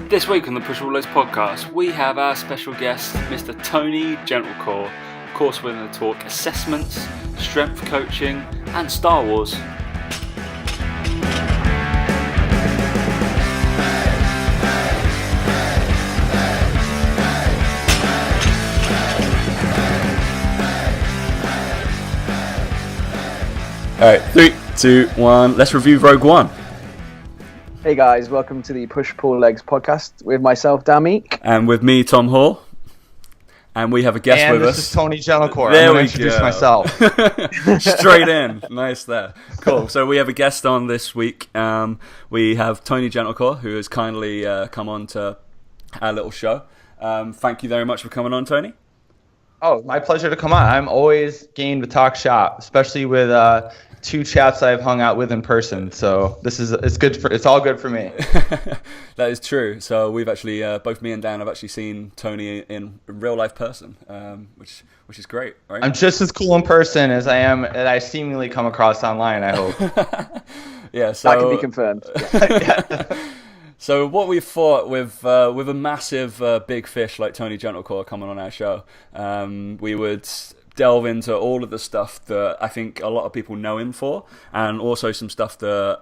This week on the Push All Legs podcast, we have our special guest, Mr. Tony Gentilcore, of course we're going to talk assessments, strength coaching and Star Wars. Alright, 3, 2, 1, let's review Rogue One. Hey guys, welcome to the Push Pull Legs podcast with myself, Dan Meek. And with me, Tom Hall. And we have a guest with us. And this is Tony Gentilcore. There I'm we going to introduce go. myself. Straight in. Nice there. Cool. So we have a guest on this week. We have Tony Gentilcore, who has kindly come on to our little show. Thank you very much for coming on, Tony. Oh, my pleasure to come on. I'm always game to talk shop, especially with two chaps I've hung out with in person. So it's all good for me. That is true. So we've actually both me and Dan have actually seen Tony in real life person, which is great, right? I'm just as cool in person as I seemingly come across online, I hope. Yeah, so That can be confirmed. Yeah. So what we thought with a massive big fish like Tony Gentilcore coming on our show, we would delve into all of the stuff that I think a lot of people know him for, and also some stuff that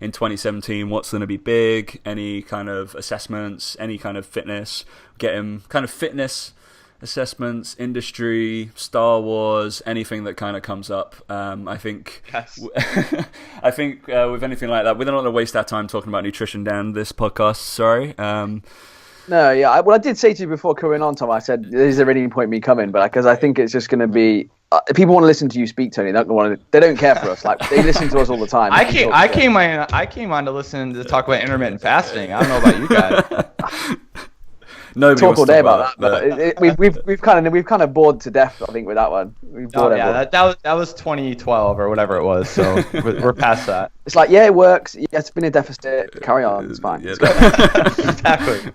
in 2017, what's going to be big, any kind of assessments, any kind of fitness, get him kind of fitness assessments, industry, Star Wars, anything that kind of comes up. I think, Yes. I think with anything like that, we're not going to waste our time talking about nutrition down this podcast. Sorry. No, yeah. I did say to you before coming on, Tom, I said, is there any point me coming? But because I think it's just going to be, people want to listen to you speak, Tony. They don't care for us. Like, they listen to us all the time. I came on to listen to talk about intermittent fasting. I don't know about you guys. Nobody talk wants all to day talk about that, but we've kind of bored to death, I think, with that one. We've bored everyone. that was 2012 or whatever it was. So we're past that. It's like, yeah, it works. Yeah, it's been a deficit. Carry on. It's fine. Yeah. Exactly.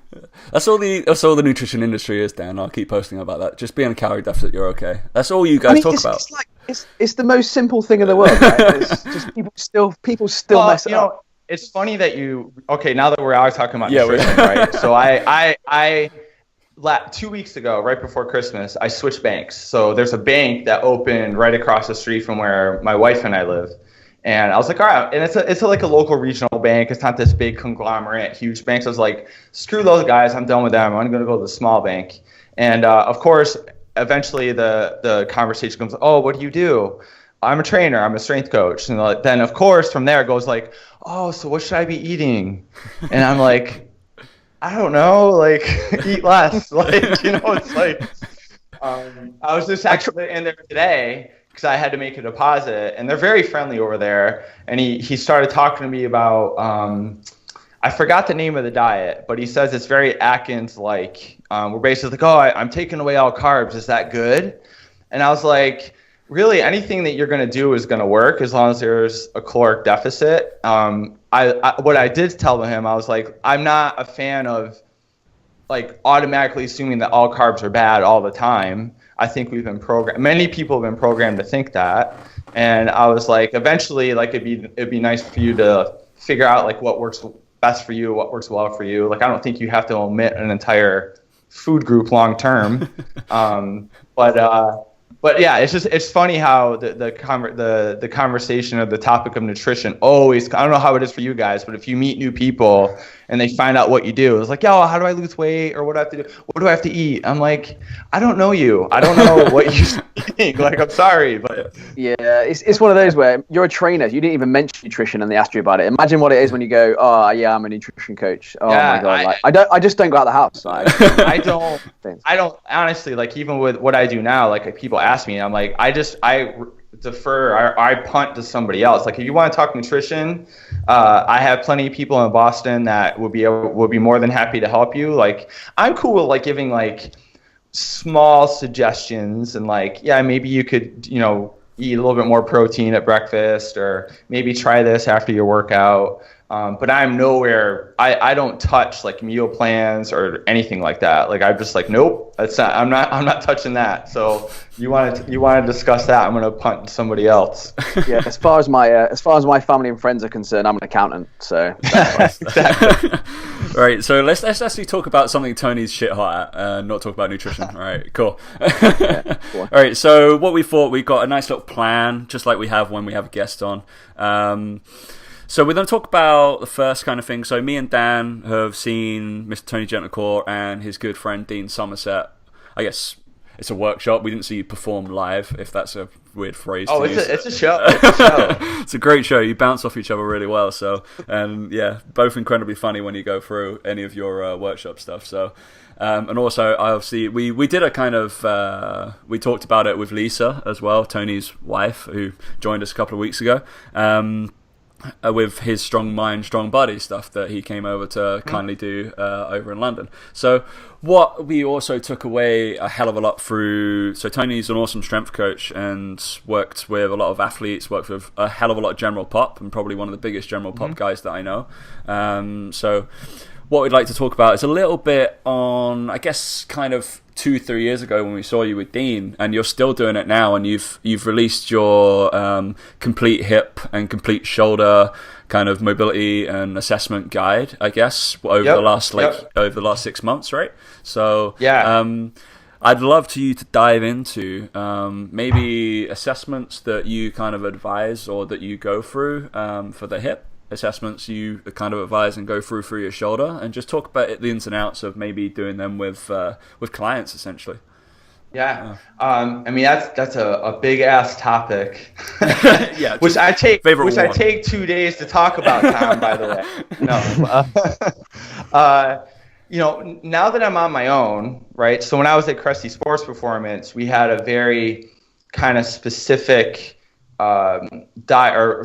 That's all the nutrition industry is, Dan. I'll keep posting about that. Just be in a calorie deficit, you're okay. That's all you guys talk about. It's like it's the most simple thing in the world. Right? It's just people still mess it up. It's funny that now that we're out talking about nutrition, right? So I 2 weeks ago, right before Christmas, I switched banks. So there's a bank that opened right across the street from where my wife and I live. And I was like, all right. And it's like a local regional bank. It's not this big conglomerate, huge bank. So I was like, screw those guys. I'm done with them. I'm going to go to the small bank. And of course, eventually the conversation comes, oh, what do you do? I'm a trainer. I'm a strength coach. And then, of course, from there it goes like, oh, so what should I be eating? And I'm like, I don't know, like, eat less. Like, it's like, I was just actually in there today because I had to make a deposit, and they're very friendly over there. And he started talking to me about, I forgot the name of the diet, but he says it's very Atkins-like. We're basically like, oh, I'm taking away all carbs. Is that good? And I was like, really, anything that you're going to do is going to work as long as there's a caloric deficit. What I did tell him, I was like, I'm not a fan of like automatically assuming that all carbs are bad all the time. I think many people have been programmed to think that. And I was like, eventually, like it'd be nice for you to figure out like what works best for you, what works well for you. Like, I don't think you have to omit an entire food group long term. But yeah, it's funny how the conversation or the topic of nutrition always, I don't know how it is for you guys, but if you meet new people and they find out what you do, it's like, yo, how do I lose weight, or what do I have to do? What do I have to eat? I'm like, I don't know you. I don't know what you think. Like, I'm sorry, but yeah, it's one of those where you're a trainer. You didn't even mention nutrition, and they asked you about it. Imagine what it is when you go, oh yeah, I'm a nutrition coach. Oh yeah, my god, I just don't go out of the house. Like, I don't honestly, like, even with what I do now, like people ask me, I'm like, I defer, I punt to somebody else. Like, if you want to talk nutrition, I have plenty of people in Boston that would be more than happy to help you. Like, I'm cool with like giving like small suggestions and like, yeah, maybe you could, eat a little bit more protein at breakfast, or maybe try this after your workout. But I'm nowhere. I don't touch like meal plans or anything like that. Like I'm just like, nope, that's not. I'm not touching that. So you want to discuss that? I'm gonna punt to somebody else. Yeah, as far as my family and friends are concerned, I'm an accountant. So that's exactly. All right, so let's actually talk about something Tony's shit hot at, not talk about nutrition. All right, cool. Yeah, All right, so what we thought, we got a nice little plan, just like we have when we have a guest on. So we're going to talk about the first kind of thing. So me and Dan have seen Mr. Tony Gentilcore and his good friend Dean Somerset. I guess it's a workshop. We didn't see you perform live, if that's a weird phrase to use. It's a show. It's a show. It's a great show. You bounce off each other really well. So, and yeah, both incredibly funny when you go through any of your workshop stuff. So, and also, obviously, we did a kind of, we talked about it with Lisa as well, Tony's wife, who joined us a couple of weeks ago. With his strong mind, strong body stuff that he came over to kindly do over in London. So what we also took away a hell of a lot through, so Tony's an awesome strength coach and worked with a lot of athletes, worked with a hell of a lot of general pop, and probably one of the biggest general pop guys that I know. So what we'd like to talk about is a little bit on, I guess, kind of 2-3 years ago when we saw you with Dean, and you're still doing it now, and you've released your complete hip and complete shoulder kind of mobility and assessment guide, I guess, over the last 6 months, right? So yeah. I'd love you to dive into maybe assessments that you kind of advise or that you go through for the hip, assessments you kind of advise and go through your shoulder, and just talk about the ins and outs of maybe doing them with clients, essentially. Yeah. I mean, that's a big ass topic. Yeah. which I take 2 days to talk about, Tom, by the way. No. Now that I'm on my own, right? So when I was at Crusty Sports Performance, we had a very kind of specific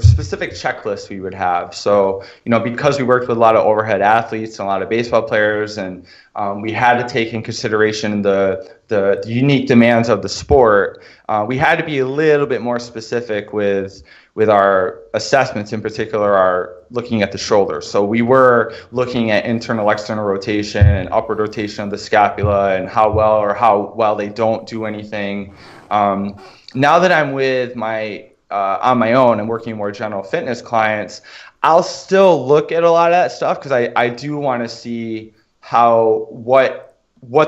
specific checklist we would have. So, because we worked with a lot of overhead athletes and a lot of baseball players, and we had to take in consideration the unique demands of the sport, we had to be a little bit more specific with our assessments, in particular our looking at the shoulder. So we were looking at internal, external rotation and upward rotation of the scapula, and how well they don't do anything. Now that I'm with on my own and working more general fitness clients, I'll still look at a lot of that stuff, because I do want to see what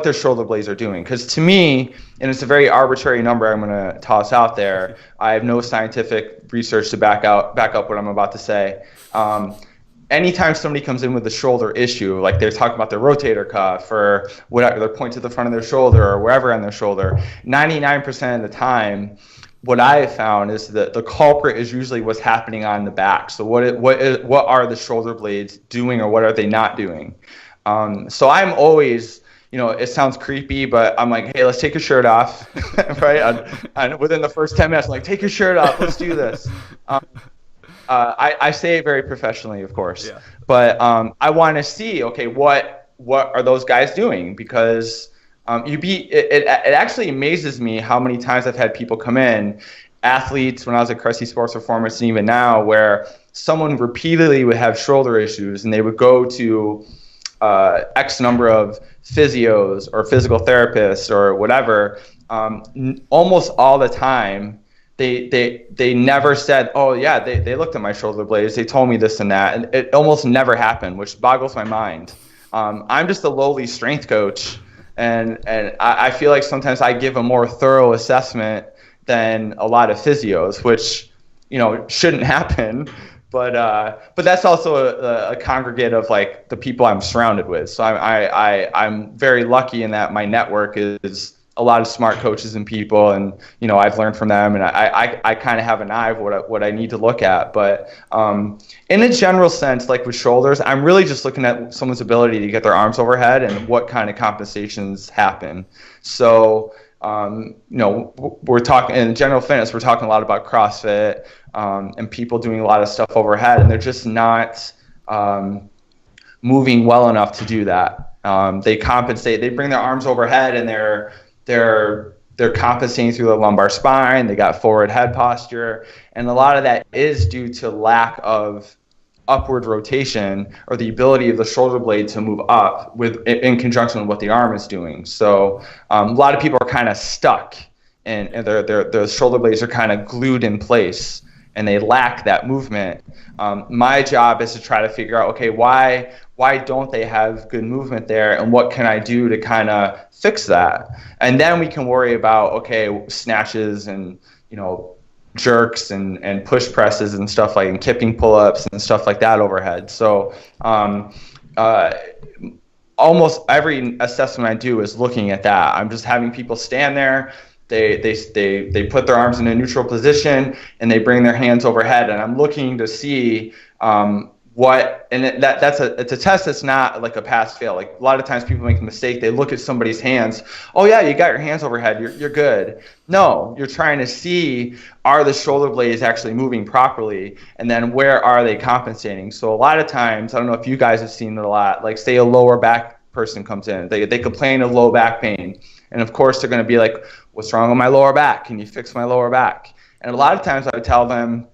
their shoulder blades are doing. Because to me, and it's a very arbitrary number I'm going to toss out there, I have no scientific research to back up what I'm about to say. Anytime somebody comes in with a shoulder issue, like they're talking about their rotator cuff or whatever, their point to the front of their shoulder or wherever on their shoulder, 99% of the time, what I have found is that the culprit is usually what's happening on the back. So what are the shoulder blades doing, or what are they not doing? So I'm always, it sounds creepy, but I'm like, hey, let's take your shirt off, right? And within the first 10 minutes, I'm like, take your shirt off, let's do this. I say it very professionally, of course, yeah. But I want to see, okay, what are those guys doing? Because it actually amazes me how many times I've had people come in, athletes when I was at Crusty Sports Performance, and even now, where someone repeatedly would have shoulder issues, and they would go to X number of physios or physical therapists or whatever. Almost all the time, they never said, oh yeah, they looked at my shoulder blades, they told me this and that, and it almost never happened, which boggles my mind. I'm just a lowly strength coach. And I feel like sometimes I give a more thorough assessment than a lot of physios, which, shouldn't happen. But that's also a congregate of like the people I'm surrounded with. So I'm very lucky in that my network is a lot of smart coaches and people, and I've learned from them, and I kind of have an eye of what I need to look at. But in a general sense, like with shoulders, I'm really just looking at someone's ability to get their arms overhead and what kind of compensations happen. So we're talking in general fitness, we're talking a lot about CrossFit and people doing a lot of stuff overhead, and they're just not moving well enough to do that. They compensate, they bring their arms overhead, and they're compensating through the lumbar spine. They got forward head posture, and a lot of that is due to lack of upward rotation or the ability of the shoulder blade to move up in conjunction with what the arm is doing. So a lot of people are kind of stuck, and their shoulder blades are kind of glued in place, and they lack that movement. My job is to try to figure out, okay, why don't they have good movement there, and what can I do to kind of fix that? And then we can worry about, okay, snatches and, jerks and push presses and stuff like, and kipping pull-ups and stuff like that overhead. So almost every assessment I do is looking at that. I'm just having people stand there. They put their arms in a neutral position and they bring their hands overhead, and I'm looking to see it's a test that's not like a pass fail. Like a lot of times people make a mistake. They look at somebody's hands. Oh yeah, you got your hands overhead. You're good. No, you're trying to see, are the shoulder blades actually moving properly, and then where are they compensating? So a lot of times, I don't know if you guys have seen it a lot. Like say a lower back person comes in, they complain of low back pain, and of course they're going to be like, what's wrong with my lower back? Can you fix my lower back? And a lot of times I would tell them,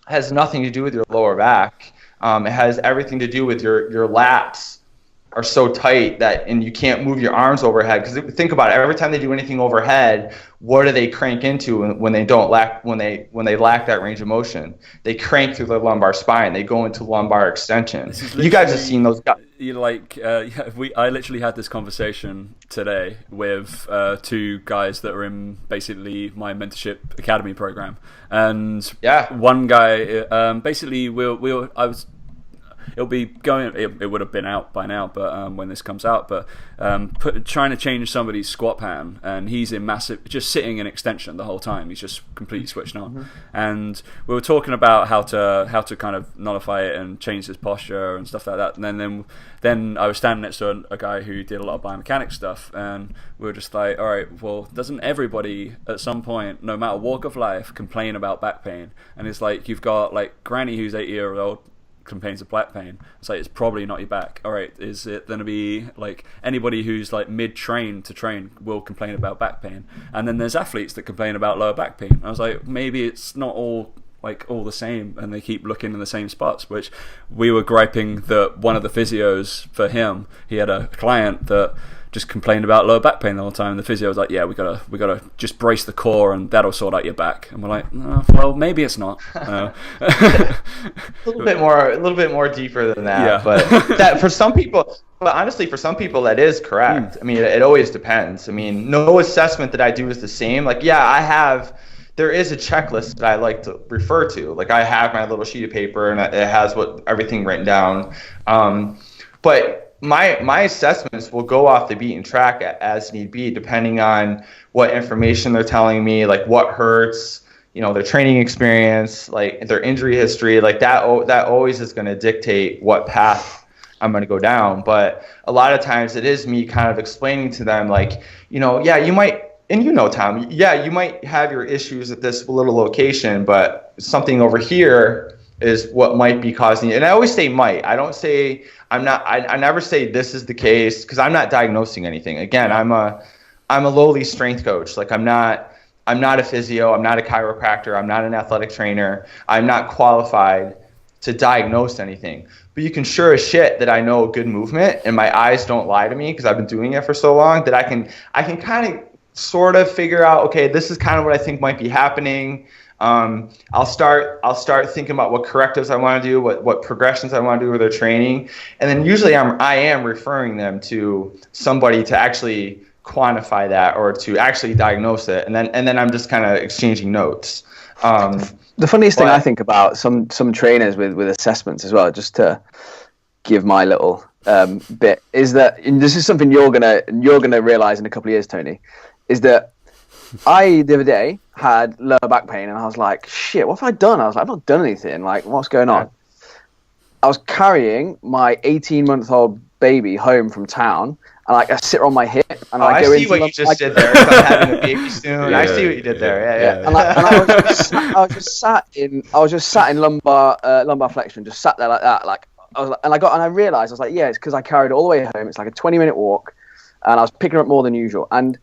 it has nothing to do with your lower back. It has everything to do with your lats are so tight and you can't move your arms overhead. Because think about it, every time they do anything overhead, what do they crank into when they lack that range of motion? They crank through the lumbar spine. They go into lumbar extension. You guys have seen those guys. I literally had this conversation today with two guys that were in basically my mentorship academy program, and one guy basically it'll be going. It would have been out by now, but when this comes out, but trying to change somebody's squat pattern, and he's in massive, just sitting in extension the whole time. He's just completely switched on, and we were talking about how to kind of nullify it and change his posture and stuff like that. And then I was standing next to a guy who did a lot of biomechanics stuff, and we were just like, all right, well, doesn't everybody at some point, no matter walk of life, complain about back pain? And it's like you've got like Granny who's 80-year-old. Complains of back pain. It's like, it's probably not your back. All right, is it going to be like anybody who's like mid-train to train will complain about back pain? And then there's athletes that complain about lower back pain. I was like, maybe it's not all the same, and they keep looking in the same spots. Which we were griping that one of the physios for him, he had a client that just complained about lower back pain the whole time. And the physio was like, yeah, we gotta just brace the core and that'll sort out your back. And we're like, oh, well, maybe it's not. A little bit more deeper than that. Yeah. But that for some people, but honestly, for some people that is correct. I mean, it always depends. I mean, no assessment that I do is the same. Like, yeah, there is a checklist that I like to refer to. Like, I have my little sheet of paper and it has everything written down. But my assessments will go off the beaten track as need be, depending on what information they're telling me, like what hurts, their training experience, like their injury history, like that always is going to dictate what path I'm going to go down. But a lot of times it is me kind of explaining to them, like, yeah, you might, and Tom, yeah, you might have your issues at this little location, but something over here is what might be causing it. And I always say might. I don't say I never say this is the case, because I'm not diagnosing anything. Again, I'm a lowly strength coach. Like I'm not a physio, I'm not a chiropractor, I'm not an athletic trainer. I'm not qualified to diagnose anything. But you can sure as shit that I know good movement, and my eyes don't lie to me because I've been doing it for so long, that I can kind of sort of figure out, okay, this is kind of what I think might be happening. I'll start thinking about what correctives I want to do, what progressions I want to do with their training, and then usually I am referring them to somebody to actually quantify that or to actually diagnose it, and then I'm just kind of exchanging notes. The funniest thing I think about some trainers with assessments as well, just to give my little bit, is that, and this is something you're gonna realize in a couple of years, Tony, is that I, the other day, had lower back pain, and I was like, shit, what have I done? I was like, I've not done anything. Like, what's going on? I was carrying my 18-month-old baby home from town, and I sit her on my hip, and I go into... I see what you just did there. I'm having a baby soon. Yeah, I see what you did there. Yeah. And I was just sat in lumbar flexion, just sat there like that. Like, I realized, I was like, yeah, it's because I carried it all the way home. It's like a 20-minute walk, and I was picking her up more than usual. And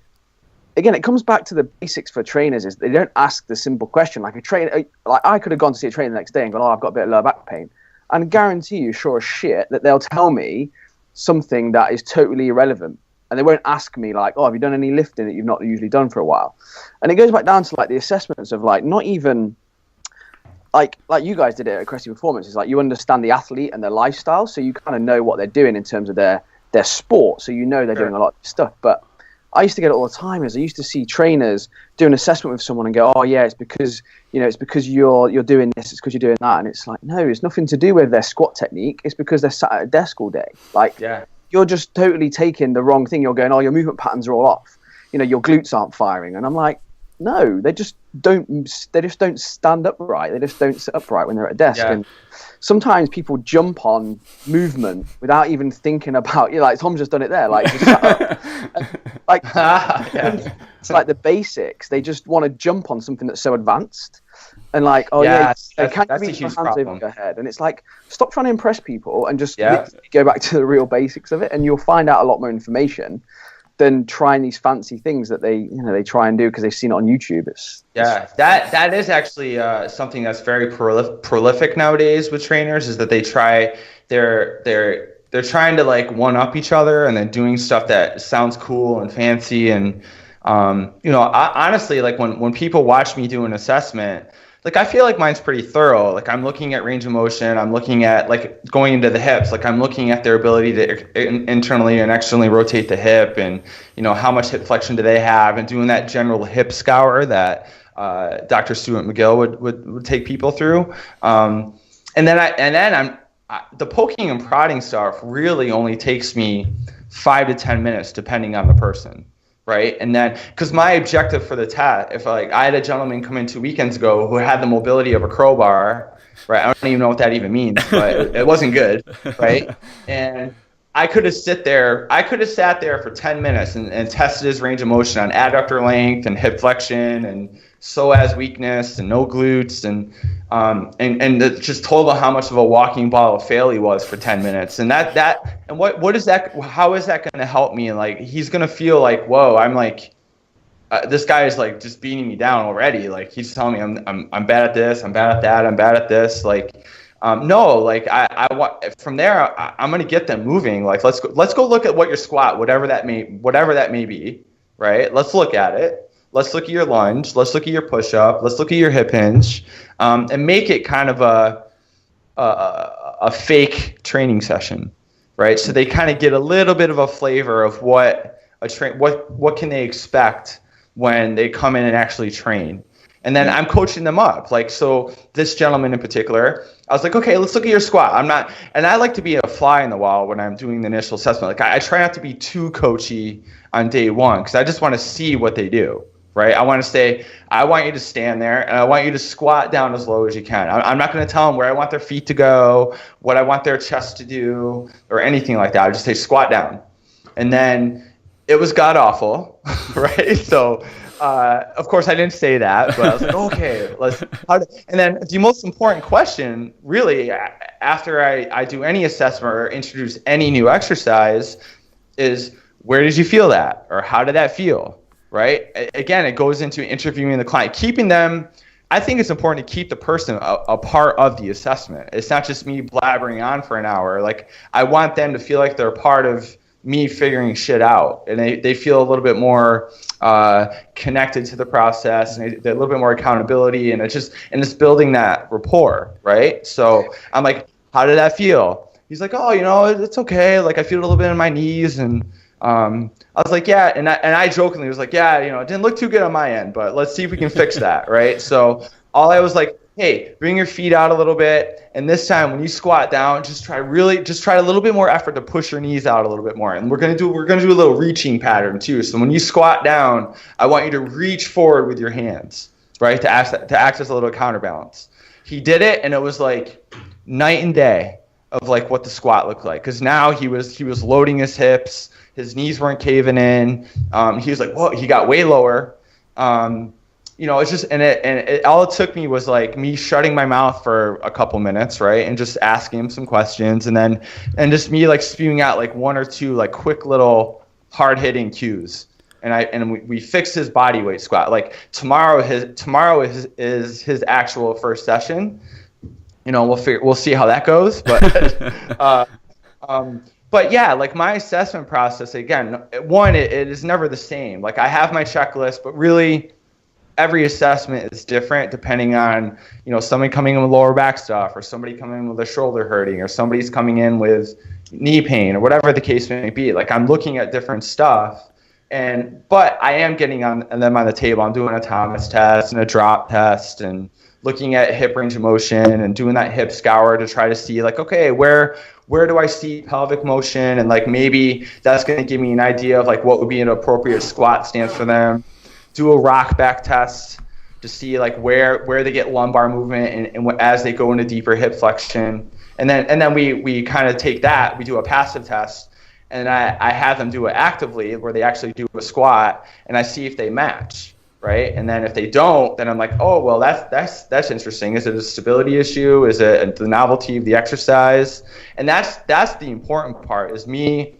again, it comes back to the basics for trainers, is they don't ask the simple question. Like a trainer, like I could have gone to see a trainer the next day and gone, oh, I've got a bit of lower back pain. and guarantee you, sure as shit, that they'll tell me something that is totally irrelevant. And they won't ask me like, oh, have you done any lifting that you've not usually done for a while? And it goes back down to like the assessments of like, not even like you guys did it at Cressy Performance. It's like you understand the athlete and their lifestyle, so you kind of know what they're doing in terms of their sport. So you know they're doing a lot of stuff. But I used to get it all the time. As I used to see trainers do an assessment with someone and go, oh yeah, it's because you're doing this, it's because you're doing that, and it's like, no, it's nothing to do with their squat technique. It's because they're sat at a desk all day. Like, you're just totally taking the wrong thing. You're going, oh, your movement patterns are all off. Your glutes aren't firing, and I'm like, no, they just don't stand upright. They just don't sit upright when they're at a desk. And sometimes people jump on movement without even thinking about, like Tom's just done it there, like just sat up. Like it's like the basics. They just want to jump on something that's so advanced, and like, oh that's can't a reach huge my hands problem. over your head, and it's like, stop trying to impress people and just go back to the real basics of it, and you'll find out a lot more information than trying these fancy things that they try and do because they've seen it on YouTube. That is actually something that's very prolific nowadays with trainers, is that they're trying to like one up each other, and then doing stuff that sounds cool and fancy. And honestly, like when people watch me do an assessment, like I feel like mine's pretty thorough. Like I'm looking at range of motion, I'm looking at like going into the hips, like I'm looking at their ability to internally and externally rotate the hip, and how much hip flexion do they have, and doing that general hip scour that Dr. Stuart McGill would take people through. And then the poking and prodding stuff really only takes me 5 to 10 minutes depending on the person. Right. And then, because my objective for the test, if like I had a gentleman come in 2 weekends ago who had the mobility of a crowbar, right? I don't even know what that even means, but it wasn't good. Right. And I could have sat there for 10 minutes and tested his range of motion on adductor length and hip flexion and psoas weakness and no glutes, and just told him how much of a walking ball of fail he was for 10 minutes. And what is that? How is that going to help me? And like, he's going to feel like, whoa, I'm like, this guy is like just beating me down already. Like he's telling me I'm bad at this, I'm bad at that, I'm bad at this. Like, no, like I want from there, I'm going to get them moving. Like, let's go look at what your squat, whatever that may be. Right. Let's look at it. Let's look at your lunge. Let's look at your push-up. Let's look at your hip hinge, and make it kind of a fake training session, right? So they kind of get a little bit of a flavor of what can they expect when they come in and actually train. And then I'm coaching them up. Like, so this gentleman in particular, I was like, okay, let's look at your squat. And I like to be a fly in the wall when I'm doing the initial assessment. Like I try not to be too coachy on day one, because I just want to see what they do. Right. I want you to stand there, and I want you to squat down as low as you can. I'm not going to tell them where I want their feet to go, what I want their chest to do, or anything like that. I just say squat down. And then it was god awful. Right. So, of course, I didn't say that, but I was like, okay, and then the most important question, really, after I do any assessment or introduce any new exercise, is where did you feel that, or how did that feel? Right. Again, it goes into interviewing the client, keeping them. I think it's important to keep the person a part of the assessment. It's not just me blabbering on for an hour. Like, I want them to feel like they're a part of me figuring shit out, and they feel a little bit more connected to the process, and they're a little bit more accountability, and it's building that rapport. Right. So I'm like, how did that feel? He's like, oh, it's okay. Like, I feel a little bit in my knees, and I was like, yeah, and I jokingly was like, yeah, it didn't look too good on my end, but let's see if we can fix that, right? So I was like, hey, bring your feet out a little bit, and this time when you squat down, just try a little bit more effort to push your knees out a little bit more, and we're gonna do a little reaching pattern too. So when you squat down, I want you to reach forward with your hands, right, to access a little counterbalance. He did it, and it was like night and day of like what the squat looked like, because now he was loading his hips. His knees weren't caving in. He was like, whoa, he got way lower. It's just, all it took me was like me shutting my mouth for a couple minutes, right? And just asking him some questions, and just me like spewing out like one or two like quick little hard hitting cues. And we fixed his body weight squat. Like tomorrow is his actual first session. we'll see how that goes. But but yeah, like my assessment process, again, one, it is never the same. Like I have my checklist, but really every assessment is different depending on, somebody coming in with lower back stuff, or somebody coming in with a shoulder hurting, or somebody's coming in with knee pain, or whatever the case may be. Like I'm looking at different stuff, but I am getting them on the table. I'm doing a Thomas test and a drop test, and looking at hip range of motion and doing that hip scour to try to see like, okay, where do I see pelvic motion? And like maybe that's going to give me an idea of like what would be an appropriate squat stance for them. Do a rock back test to see like where they get lumbar movement and as they go into deeper hip flexion. And then we kind of take that, we do a passive test, and I have them do it actively where they actually do a squat, and I see if they match. Right, and then if they don't, then I'm like, oh well, that's interesting. Is it a stability issue? Is it the novelty of the exercise? And that's the important part, is me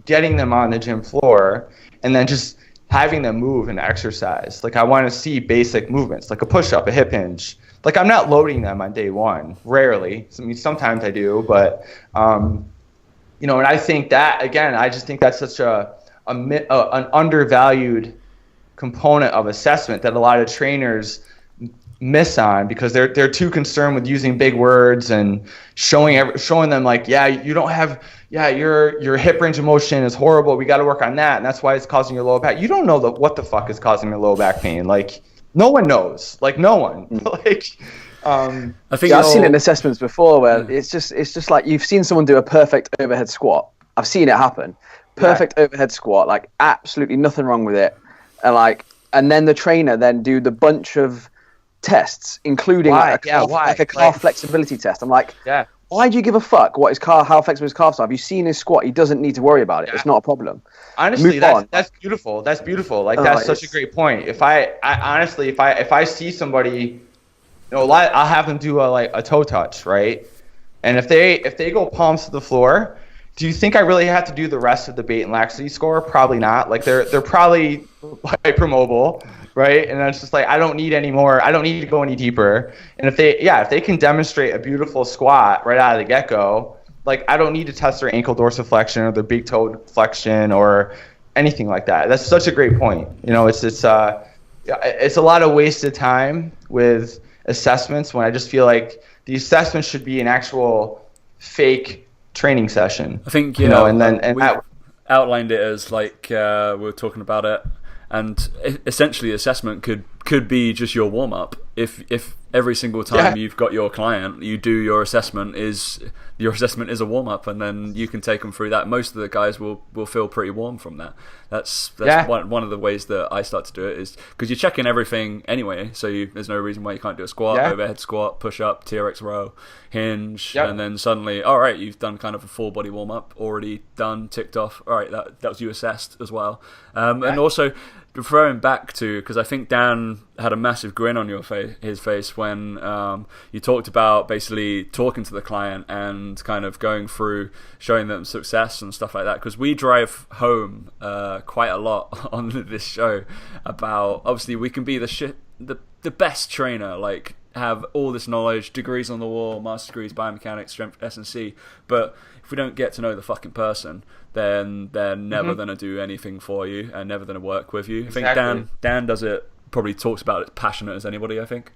getting them on the gym floor and then just having them move and exercise. Like I want to see basic movements, like a push-up, a hip hinge. Like I'm not loading them on day one, rarely. I mean, sometimes I do, but and I think that, again, I just think that's such an undervalued component of assessment that a lot of trainers miss on, because they're too concerned with using big words and showing them like, your hip range of motion is horrible, we got to work on that, and that's why it's causing your lower back. You don't know what the fuck is causing your lower back pain. Like no one knows. Like no one. Like I think I've seen it in assessments before where it's just like you've seen someone do a perfect overhead squat. I've seen it happen. Perfect overhead squat, like absolutely nothing wrong with it. And then the trainer then do the bunch of tests, including a calf flexibility test. I'm like, why do you give a fuck how flexible his calves are? Have you seen his squat? He doesn't need to worry about it. Yeah. It's not a problem. Honestly, that's beautiful. That's beautiful. Like that's such a great point. If I see somebody, I'll have them do a toe touch, right? And if they go palms to the floor, do you think I really have to do the rest of the bait and laxity score? Probably not. Like they're probably hypermobile, right? And it's just like I don't need any more. I don't need to go any deeper. And if they can demonstrate a beautiful squat right out of the get-go, like I don't need to test their ankle dorsiflexion or their big toe flexion or anything like that. That's such a great point. It's a lot of wasted time with assessments when I just feel like the assessment should be an actual fake training session. I think we outlined it as like we were talking about it, and essentially assessment could be just your warm up. If every single time you've got your client, you do your assessment is a warm up, and then you can take them through that. Most of the guys will feel pretty warm from that. That's one of the ways that I start to do it, is because you're checking everything anyway, so there's no reason why you can't do a squat, overhead squat, push up, TRX row, hinge, and then suddenly, all right, you've done kind of a full body warm up, already done, ticked off. All right, that was you assessed as well, and also referring back to, because I think Dan had a massive grin on his face when you talked about basically talking to the client and kind of going through showing them success and stuff like that, because we drive home quite a lot on this show about, obviously we can be the best trainer, like have all this knowledge, degrees on the wall, master's degrees, biomechanics, strength, S&C, but if we don't get to know the fucking person, then they're never going to do anything for you and never going to work with you. Exactly. I think Dan does it, probably talks about it passionate as anybody, I think.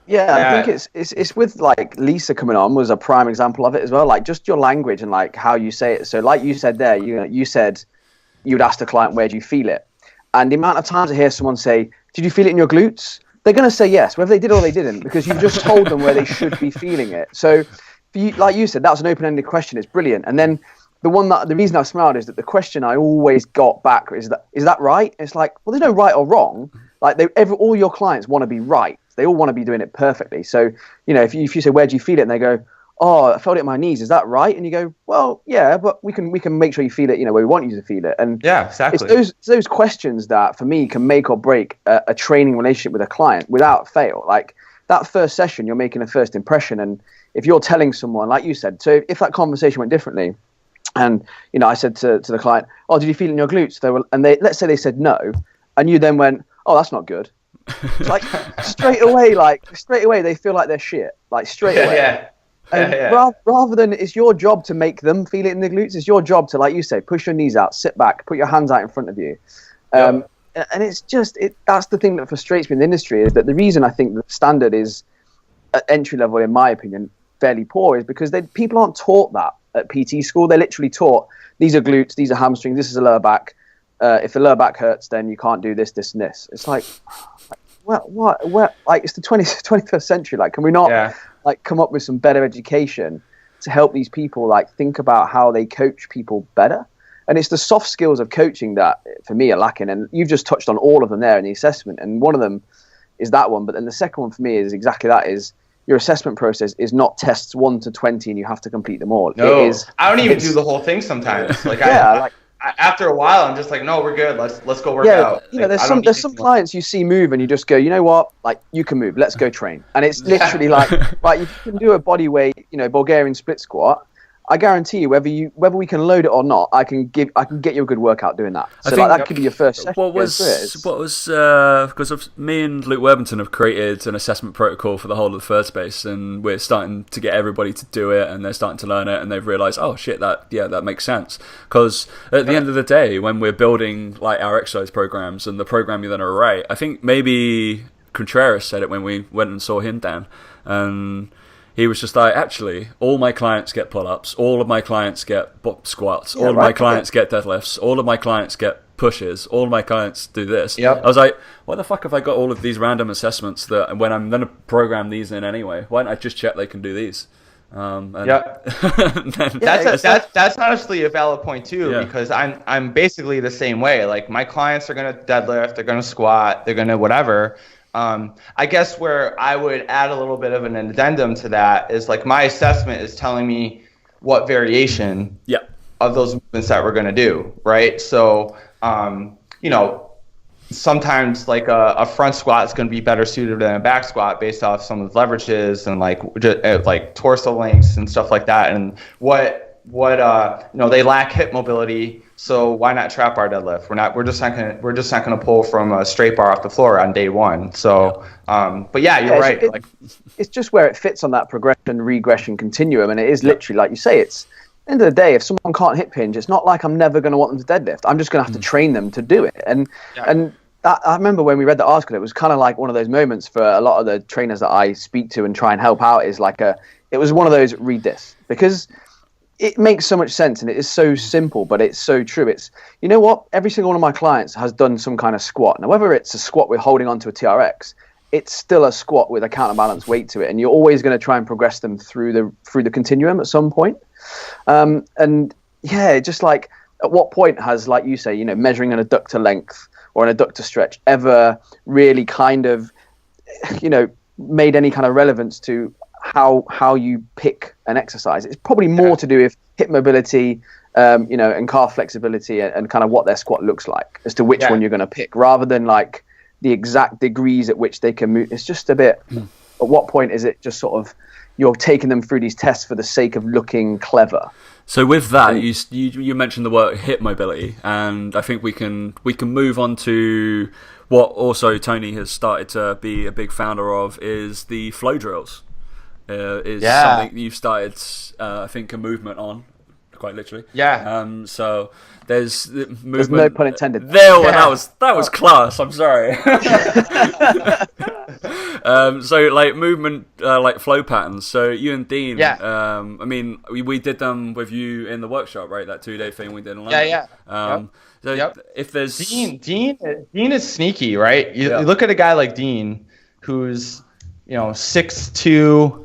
I think it's with like Lisa coming on was a prime example of it as well, like just your language and like how you say it. So like you said there, you said you'd ask the client, where do you feel it? And the amount of times I hear someone say, did you feel it in your glutes? They're going to say yes, whether they did or they didn't, because you've just told them where they should be feeling it. So, like you said, that was an open-ended question. It's brilliant. And then the reason I smiled is that the question I always got back is that right? It's like, well, there's no right or wrong. Like all your clients want to be right. They all want to be doing it perfectly. So, if you say, where do you feel it? And they go, oh, I felt it in my knees. Is that right? And you go, well, yeah, but we can make sure you feel it, where we want you to feel it. And yeah, exactly. It's those questions that, for me, can make or break a training relationship with a client without fail. Like that first session, you're making a first impression. And if you're telling someone, like you said, so if that conversation went differently, and, I said to the client, oh, did you feel it in your glutes? Let's say they said no, and you then went, oh, that's not good. It's like straight away, they feel like they're shit. Like straight away. And rather than it's your job to make them feel it in the glutes, it's your job to, like you say, push your knees out, sit back, put your hands out in front of you. And it's just, that's the thing that frustrates me in the industry, is that the reason I think the standard is at entry level, in my opinion, fairly poor, is because people aren't taught that at PT school. They're literally taught, these are glutes, these are hamstrings, this is a lower back. If the lower back hurts, then you can't do this, this, and this. It's like, what? Like, it's the 21st century. Like, can we not like come up with some better education to help these people like think about how they coach people better? And it's the soft skills of coaching that, for me, are lacking. And you've just touched on all of them there in the assessment. And one of them is that one. But then the second one for me is exactly that, is your assessment process is not tests 1 to 20 and you have to complete them all. No, I don't even do the whole thing sometimes. Like, after a while, I'm just like, no, we're good. Let's go work out. You know, there's some clients you see move and you just go, you know what, like, you can move. Let's go train. And it's literally like, right, if you can do a body weight, Bulgarian split squat, I guarantee you, whether we can load it or not, I can get you a good workout doing that. So that could be your first session. Because me and Luke Worthington have created an assessment protocol for the whole of the third space, and we're starting to get everybody to do it, and they're starting to learn it, and they've realised, oh shit, that makes sense. Because at the end of the day, when we're building like our exercise programs and the program you're going to write, I think maybe Contreras said it when we went and saw him down, and he was just like, actually, all my clients get pull-ups, all of my clients get squats, all of my clients get deadlifts, all of my clients get pushes, all of my clients do this. Yep. I was like, why the fuck have I got all of these random assessments that when I'm going to program these in anyway, why don't I just check they can do these? That's honestly a valid point too, because I'm basically the same way. Like, my clients are going to deadlift, they're going to squat, they're going to whatever. I guess where I would add a little bit of an addendum to that is, like, my assessment is telling me what variation of those movements that we're going to do, right? So, sometimes like a front squat is going to be better suited than a back squat based off some of the leverages and like torso lengths and stuff like that. And they lack hip mobility. So why not trap bar deadlift? We're just not gonna pull from a straight bar off the floor on day one. So, but you're right. It's just where it fits on that progression regression continuum, and it is literally like you say. It's at the end of the day, if someone can't hip hinge, it's not like I'm never going to want them to deadlift. I'm just going to have to train them to do it. And that, I remember when we read the article, it was kind of like one of those moments for a lot of the trainers that I speak to and try and help out. Is like it was one of those, read this, because it makes so much sense and it is so simple, but it's so true. It's, you know what? Every single one of my clients has done some kind of squat. Now, whether it's a squat with holding onto a TRX, it's still a squat with a counterbalance weight to it. And you're always going to try and progress them through the continuum at some point. Just like, at what point has, like you say, measuring an adductor length or an adductor stretch ever really kind of, made any kind of relevance to how you pick an exercise? It's probably more to do with hip mobility, and calf flexibility and kind of what their squat looks like as to which one you're going to pick, rather than like the exact degrees at which they can move. It's just a bit, at what point is it just sort of, you're taking them through these tests for the sake of looking clever? So with that, you mentioned the word hip mobility, and I think we can move on to what also Tony has started to be a big founder of, is the flow drills. Something you've started, I think, a movement on, quite literally. So there's movement. There's no pun intended. That was class. I'm sorry. So like movement, like flow patterns. So you and Dean. I mean, we did them with you in the workshop, right? That 2-day thing we did in London. If there's Dean is sneaky, right? You look at a guy like Dean, who's 6'2",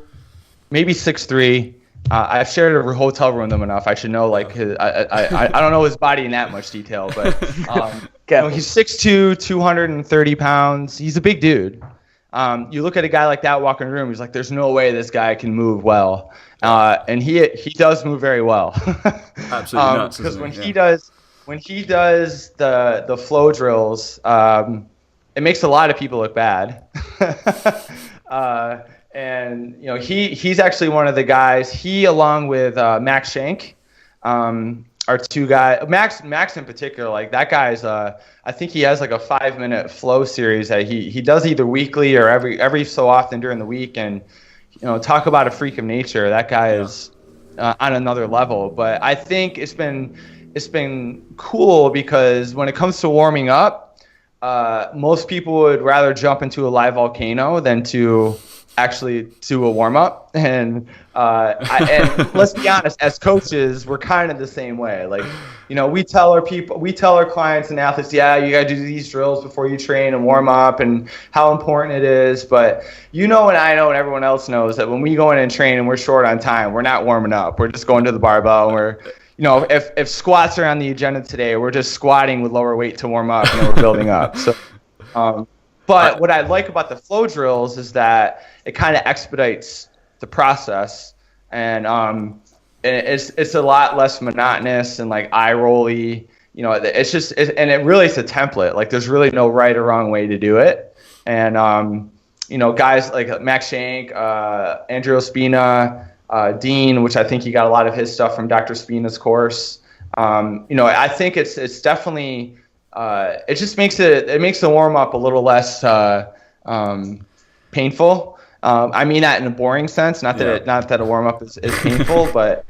maybe 6'3". I've shared a hotel room with him enough. I should know, like, his, I don't know his body in that much detail, but he's 6'2", 230 pounds. He's a big dude. You look at a guy like that walking in the room, he's like, there's no way this guy can move well. And he does move very well. Absolutely nuts. Because when he does the flow drills, it makes a lot of people look bad. And he's actually one of the guys. He, along with Max Shank, are two guys. Max in particular, like, that guy's. I think he has like a 5-minute flow series that he does either weekly or every so often during the week, and talk about a freak of nature. That guy is on another level. But I think it's been cool because when it comes to warming up, most people would rather jump into a live volcano than to actually do a warm up. And let's be honest, as coaches, we're kind of the same way. Like, we tell our clients and athletes, yeah, you got to do these drills before you train and warm up and how important it is. But and I know and everyone else knows that when we go in and train and we're short on time, we're not warming up. We're just going to the barbell and we're, if squats are on the agenda today, we're just squatting with lower weight to warm up and we're building up. So, but what I like about the flow drills is that it kind of expedites the process, and it's a lot less monotonous and like eye rolly. It's just and it really is a template. Like there's really no right or wrong way to do it. And guys like Max Shank, Andrew Spina, Dean, which I think he got a lot of his stuff from Dr. Spina's course. I think it's definitely. It just makes the warm up a little less painful. I mean that in a boring sense, not that a warm up is painful, but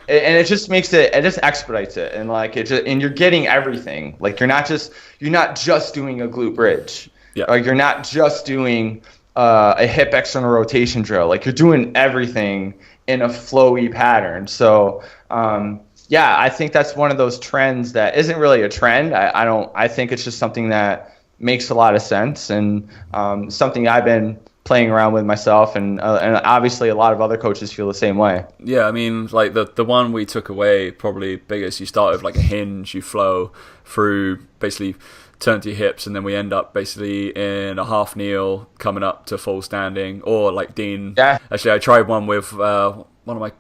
it just makes it just expedites it, and like and you're getting everything. Like you're not just doing a glute bridge, like you're not just doing a hip external rotation drill. Like you're doing everything in a flowy pattern. So. I think that's one of those trends that isn't really a trend. I think it's just something that makes a lot of sense, and something I've been playing around with myself, and obviously a lot of other coaches feel the same way. Yeah, I mean, like the one we took away probably biggest. You start with like a hinge, you flow through, basically turn to your hips, and then we end up basically in a half kneel, coming up to full standing, or like Dean. Yeah. Actually, I tried one with. One of my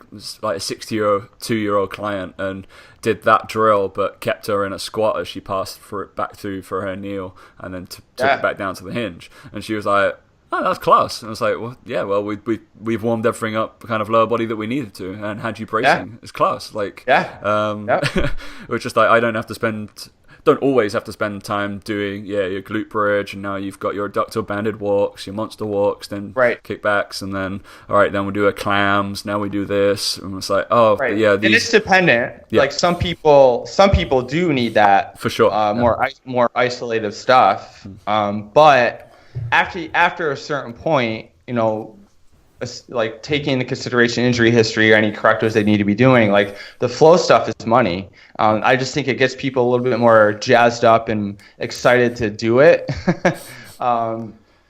like a 62-year-old client, and did that drill, but kept her in a squat as she passed back through for her kneel, and then took it back down to the hinge. And she was like, "Oh, that's class." And I was like, "Well, we've warmed everything up, kind of lower body that we needed to, and had you bracing. It's class." Like, which just like I don't always have to spend time doing your glute bridge, and now you've got your adductor banded walks, your monster walks, then kickbacks, and then then we'll do a clams, now we do this, and it's like and it's dependent. Like some people do need that for sure, more isolative stuff, but after a certain point, like taking into consideration injury history or any correctives they need to be doing, like the flow stuff is money. I just think it gets people a little bit more jazzed up and excited to do it,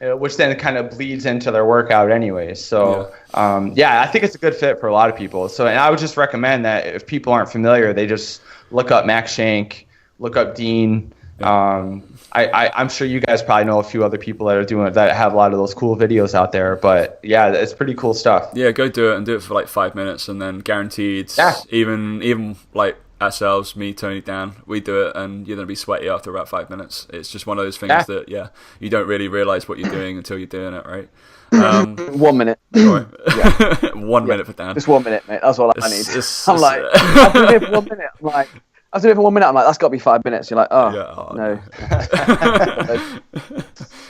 which then kind of bleeds into their workout anyways. So I think it's a good fit for a lot of people. So, and I would just recommend that if people aren't familiar, they just look up Max Shank, look up Dean. I'm sure you guys probably know a few other people that are doing it, that have a lot of those cool videos out there. But yeah, it's pretty cool stuff. Yeah, go do it, and do it for like 5 minutes, and then guaranteed. Yeah. Even like ourselves, me, Tony, Dan, we do it, and you're gonna be sweaty after about 5 minutes. It's just one of those things that you don't really realize what you're doing until you're doing it, right? 1 minute. Sorry. 1 minute for Dan. Just 1 minute, mate. That's all I need. I'm like, I've been here for 1 minute. I'm like. I was doing it for 1 minute. I'm like, that's got to be 5 minutes. You're like, no.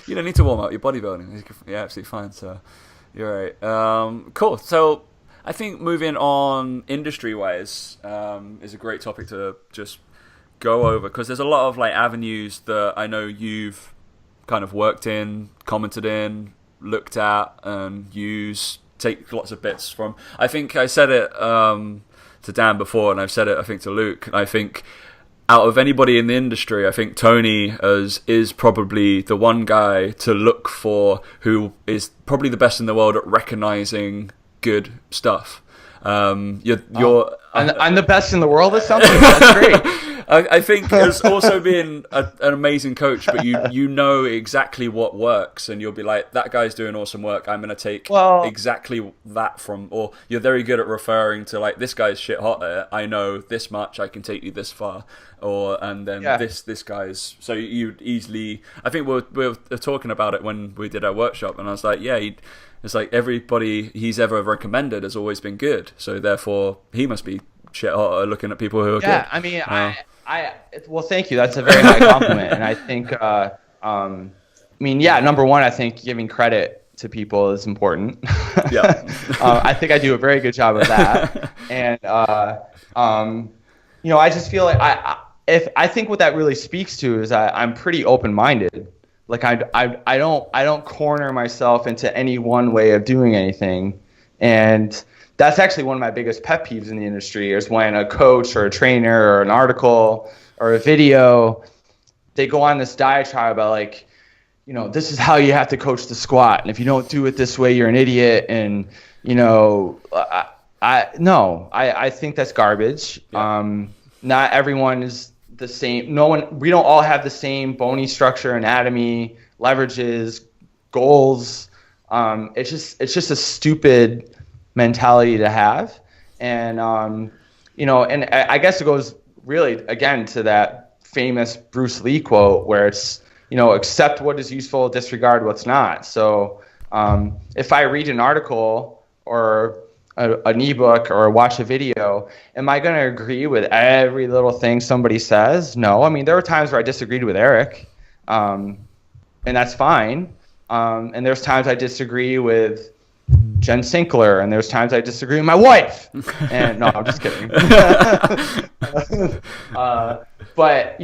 You don't need to warm up. You're bodybuilding. You're absolutely fine. So you're right. Cool. So I think moving on industry-wise is a great topic to just go over, because there's a lot of like avenues that I know you've kind of worked in, commented in, looked at, and take lots of bits from. I think I said it to Dan before, and I've said it I think to Luke. I think out of anybody in the industry, I think Tony is probably the one guy to look for who is probably the best in the world at recognizing good stuff. I'm the best in the world or something. That's great. I think as also being an amazing coach, but you know exactly what works, and you'll be like, that guy's doing awesome work, I'm going to take exactly that from, or you're very good at referring to like, this guy's shit hot at it, I know this much, I can take you this far, and then this guy's, so you easily, I think we were talking about it when we did our workshop, and I was like, it's like everybody he's ever recommended has always been good, so therefore he must be shit hot at looking at people who are good. Yeah, I mean, well, thank you. That's a very high compliment, and I think, number one, I think giving credit to people is important. Yeah. I think I do a very good job of that. And, I just feel like I think what that really speaks to is I'm pretty open-minded. Like I don't corner myself into any one way of doing anything. And that's actually one of my biggest pet peeves in the industry is when a coach or a trainer or an article or a video, they go on this diatribe about like, this is how you have to coach the squat. And if you don't do it this way, you're an idiot. And, I think that's garbage. Yeah. Not everyone is the same. We don't all have the same bony structure, anatomy, leverages, goals. It's just a stupid mentality to have. And, and I guess it goes really, again, to that famous Bruce Lee quote where it's, accept what is useful, disregard what's not. So if I read an article or an ebook or watch a video, am I going to agree with every little thing somebody says? No. I mean, there were times where I disagreed with Eric, and that's fine. And there's times I disagree with Jen Sinkler, and there's times I disagree with my wife. And no, I'm just kidding. But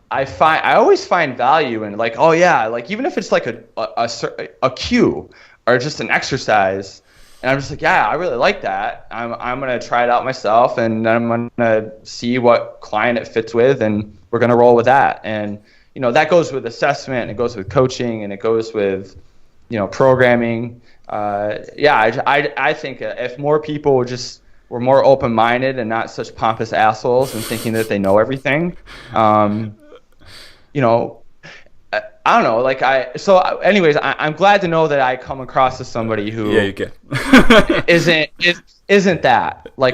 I always find value in like, oh yeah, like even if it's like a cue or just an exercise, and I'm just like, yeah, I really like that. I'm gonna try it out myself, and I'm gonna see what client it fits with, and we're gonna roll with that. And that goes with assessment, and it goes with coaching, and it goes with programming. I think if more people were more open-minded and not such pompous assholes and thinking that they know everything, I don't know. Anyways, I'm glad to know that I come across as somebody who isn't that. Like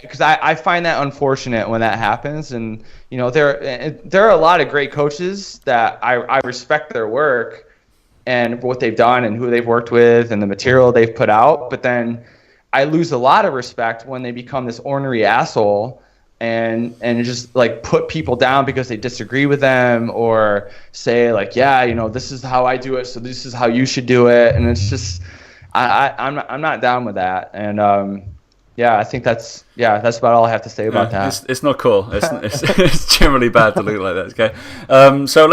because I find that unfortunate when that happens. And there are a lot of great coaches that I respect their work and what they've done and who they've worked with and the material they've put out. But then I lose a lot of respect when they become this ornery asshole and just like put people down because they disagree with them, or say like, this is how I do it, so this is how you should do it. And it's just I'm not down with that. And I think that's about all I have to say about that. It's not cool. It's generally bad to look like that. Okay, so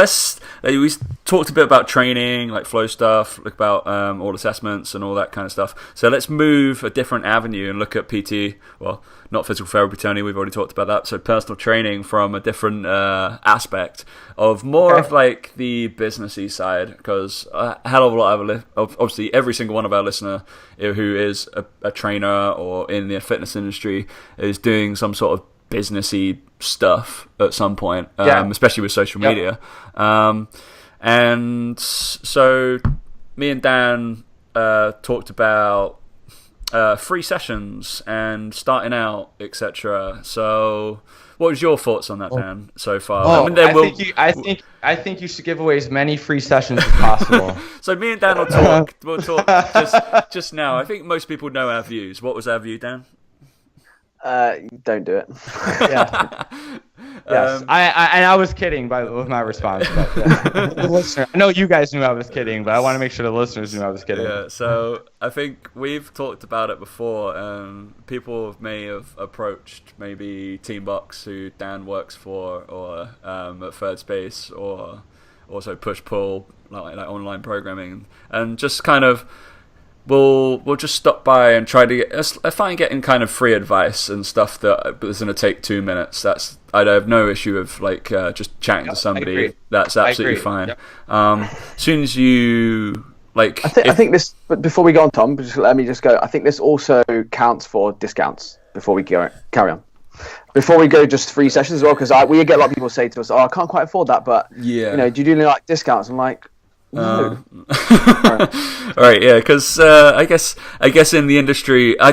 we talked a bit about training, like flow stuff, look about all assessments and all that kind of stuff. So let's move a different avenue and look at PT. Well, not physical therapy, Tony. We've already talked about that. So personal training from a different aspect of more of like the businessy side, because a hell of a lot of obviously every single one of our listener who is a trainer or in the fitness industry is doing some sort of businessy stuff at some point, especially with social media. And so me and Dan talked about free sessions and starting out, etc. So what was your thoughts on that, Dan, so far? I think you should give away as many free sessions as possible. So me and Dan will talk. We'll talk just now. I think most people know our views. What was our view, Dan? Don't do it. Yes, I was kidding with my response. But, the listener, I know you guys knew I was kidding, but I want to make sure the listeners knew I was kidding. Yeah, so I think we've talked about it before. People may have approached maybe Team Box, who Dan works for, or at Third Space, or also Push Pull, like online programming, and just kind of. We'll just stop by and try to getting kind of free advice and stuff that is going to take 2 minutes. I have no issue with like just chatting to somebody. That's absolutely fine. Yep. As soon as you like, I think this. But before we go on, Tom, let me just go. I think this also counts for discounts. Before we carry on, before we go just free sessions as well, because we get a lot of people say to us, "Oh, I can't quite afford that," but do you do any like discounts? I'm like. No. All right, yeah, because I guess in the industry, I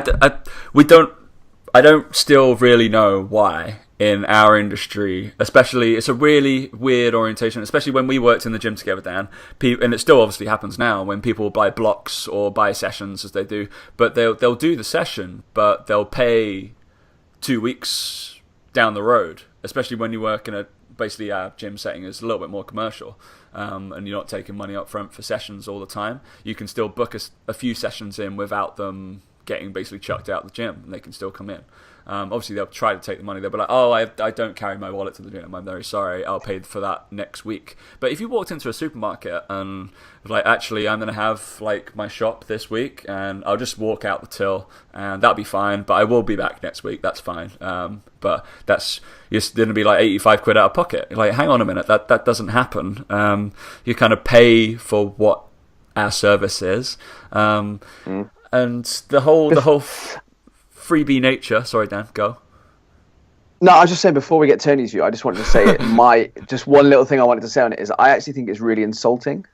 don't still really know why in our industry, especially it's a really weird orientation, especially when we worked in the gym together, Dan. And it still obviously happens now when people buy blocks or buy sessions as they do, but they'll do the session, but they'll pay 2 weeks down the road, especially when you work in a basically our gym setting is a little bit more commercial, and you're not taking money up front for sessions all the time, you can still book a few sessions in without them getting basically chucked out of the gym, and they can still come in. Obviously, they'll try to take the money. They'll be like, "Oh, I don't carry my wallet to the gym. I'm very sorry. I'll pay for that next week." But if you walked into a supermarket and was like, "Actually, I'm going to have like my shop this week, and I'll just walk out the till, and that'll be fine. But I will be back next week. That's fine." But that's just going to be like 85 quid out of pocket. You're like, hang on a minute, that doesn't happen. You kind of pay for what our service is, and the whole freebie nature. Sorry, Dan, go. No, I was just saying, before we get Tony's view, I just wanted to say just one little thing I wanted to say on it is I actually think it's really insulting.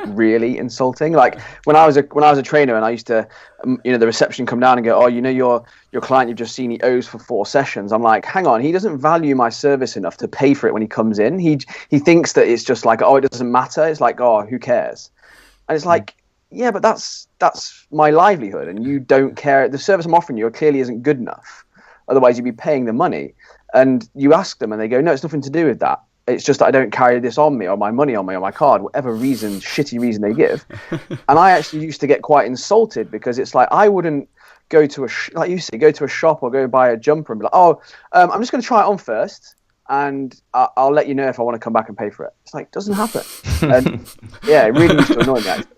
Really insulting. Like when I was a trainer and I used to, the reception come down and go, "Oh, your client you've just seen, he owes for 4 sessions." I'm like, hang on, he doesn't value my service enough to pay for it when he comes in. He thinks that it's just like, oh, it doesn't matter. It's like, oh, who cares? And it's like, yeah, but that's my livelihood, and you don't care. The service I'm offering you clearly isn't good enough. Otherwise, you'd be paying the money. And you ask them, and they go, "No, it's nothing to do with that. It's just that I don't carry this on me, or my money on me, or my card," whatever shitty reason they give. And I actually used to get quite insulted, because it's like, I wouldn't go to like you say, go to a shop or go buy a jumper and be like, "Oh, I'm just going to try it on first, and I'll let you know if I want to come back and pay for it." It's like, it doesn't happen. And yeah, it really used to annoy me, actually.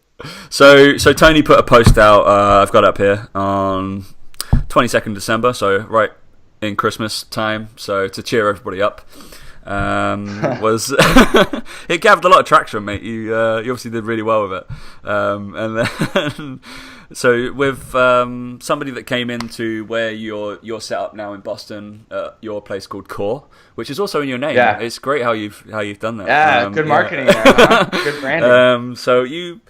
So Tony put a post out, I've got it up here, on 22nd December, so right in Christmas time, so to cheer everybody up. Was it gathered a lot of traction, mate. You obviously did really well with it, and then so with somebody that came into where you're set up now in Boston, your place called Core, which is also in your name. Yeah. It's great how you've done that. Yeah, good marketing there, huh? Good branding. So you're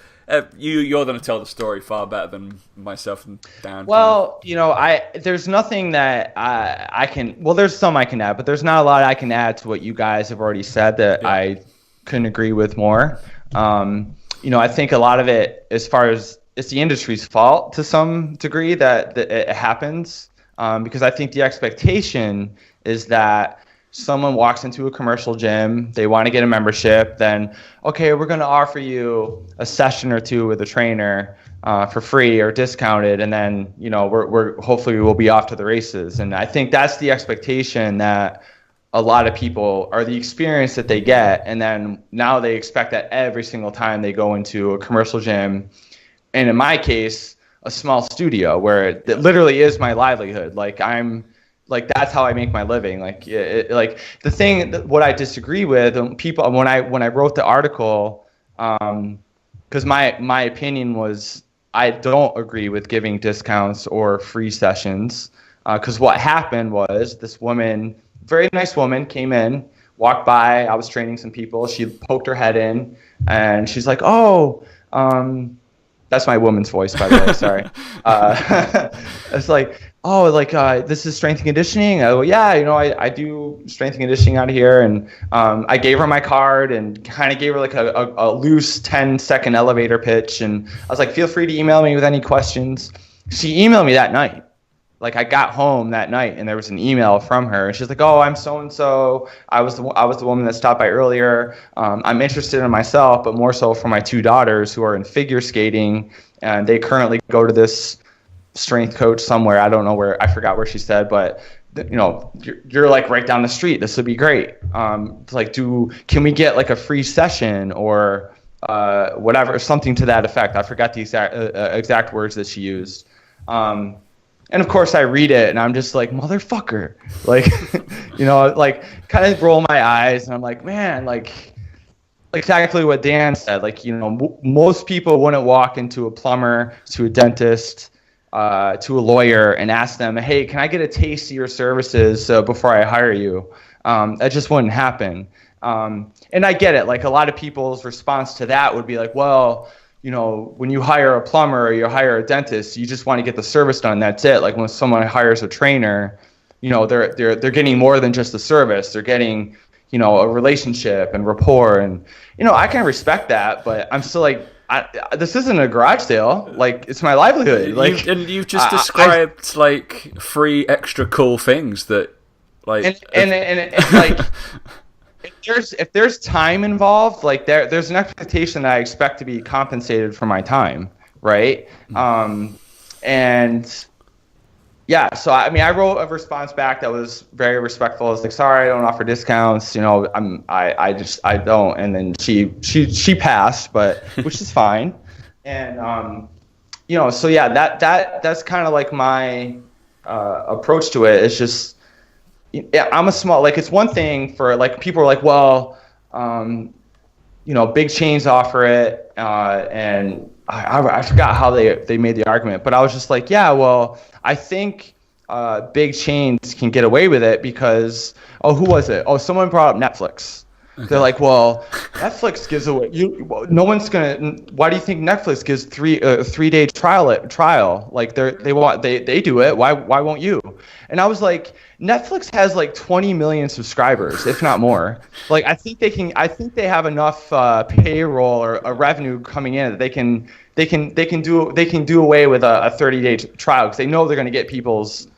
going to tell the story far better than myself and Dan. Well, there's nothing that I can. Well, there's some I can add, but there's not a lot I can add to what you guys have already said that I couldn't agree with more. I think a lot of it, as far as it's the industry's fault to some degree that it happens, because I think the expectation is that someone walks into a commercial gym, they want to get a membership, then, okay, we're going to offer you a session or two with a trainer for free or discounted, and then, we're hopefully we'll be off to the races. And I think that's the expectation that a lot of people, or the experience that they get, and then now they expect that every single time they go into a commercial gym, and in my case, a small studio where it literally is my livelihood. Like that's how I make my living. What I disagree with people when I wrote the article, because my opinion was I don't agree with giving discounts or free sessions. Because what happened was this woman, very nice woman, came in, walked by. I was training some people. She poked her head in, and she's like, "Oh." That's my woman's voice, by the way. Sorry. It's like, "Oh, this is strength and conditioning." I go, "Yeah, I do strength and conditioning out here." And I gave her my card and kind of gave her like a loose 10-second elevator pitch. And I was like, "Feel free to email me with any questions." She emailed me that night. Like, I got home that night and there was an email from her. And she's like, "Oh, I'm so-and-so. I was the woman that stopped by earlier. I'm interested in myself, but more so for my 2 daughters who are in figure skating. And they currently go to this strength coach somewhere. I don't know where. I forgot where she said, but you're like right down the street. This would be great. Can we get like a free session or whatever, something to that effect." I forgot the exact words that she used. And of course I read it and I'm just like, motherfucker, kind of roll my eyes and I'm like, man, exactly what Dan said. Most people wouldn't walk into a plumber, to a dentist, to a lawyer and ask them, "Hey, can I get a taste of your services before I hire you?" That just wouldn't happen. And I get it. Like, a lot of people's response to that would be like, well, when you hire a plumber or you hire a dentist, you just want to get the service done. That's it. Like, when someone hires a trainer, they're getting more than just the service. They're getting, a relationship and rapport. And, I can respect that, but I'm still like, this isn't a garage sale. Like, it's my livelihood. And you've just described free extra cool things that, like, and it's like. there's time involved, like there's an expectation that I expect to be compensated for my time, right? And yeah, so I mean, I wrote a response back that was very respectful. I was like, sorry, I don't offer discounts. You know, I don't. And then she passed, but which is fine. And you know, so yeah, that's kind of like my approach to it. It's just, yeah, I'm a small, like, it's one thing for, like, people are like, well, you know, big chains offer it, and I forgot how they made the argument, but I was just like, yeah, well, I think big chains can get away with it because, oh, who was it? Oh, someone brought up Netflix. Okay. They're like, well, Netflix gives away. No one's gonna. Why do you think Netflix gives 3-day trial? Like they do it. Why won't you? And I was like, Netflix has like 20 million subscribers, if not more. Like I think they have enough payroll or revenue coming in that they can do away with a 30-day trial because they know they're going to get people's.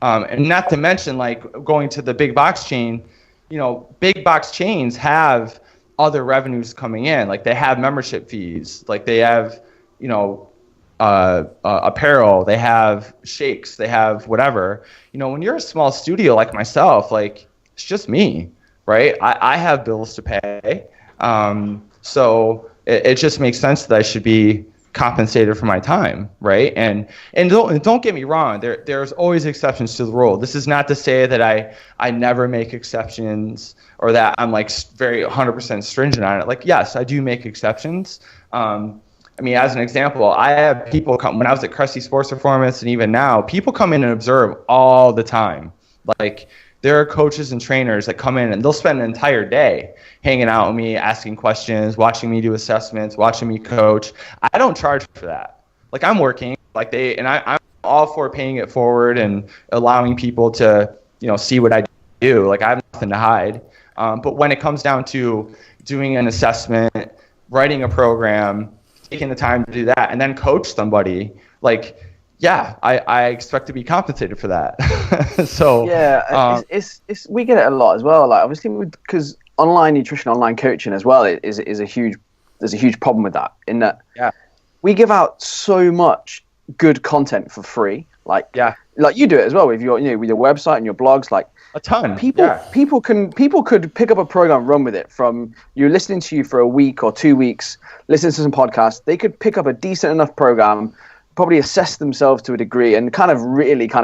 And not to mention, like, going to the big box chain. You know, big box chains have other revenues coming in. Like they have membership fees. Like they have, you know, apparel. They have shakes. They have whatever. You know, when you're a small studio like myself, like it's just me, right? I have bills to pay. So it just makes sense that I should be compensated for my time, right? And don't get me wrong, there's always exceptions to the rule. This is not to say that I never make exceptions or that I'm like very 100% stringent on it. Like, yes, I do make exceptions. I mean, as an example, I have people come when I was at Crusty Sports Performance, and even now, people come in and observe all the time. Like, there are coaches and trainers that come in and they'll spend an entire day hanging out with me, asking questions, watching me do assessments, watching me coach. I don't charge for that. Like, I'm working, like I'm all for paying it forward and allowing people to, you know, see what I do. Like, I have nothing to hide. But when it comes down to doing an assessment, writing a program, taking the time to do that, and then coach somebody, like, yeah, I expect to be compensated for that. So yeah, it's we get it a lot as well. Like, obviously, because online nutrition, online coaching as well is a huge. There's a huge problem with that. In that, we give out so much good content for free. Like you do it as well with your with your website and your blogs. Like a ton. People could pick up a program, run with it from you listening to you for a week or 2 weeks, listen to some podcasts. They could pick up a decent enough program, probably assess themselves to a degree and kind of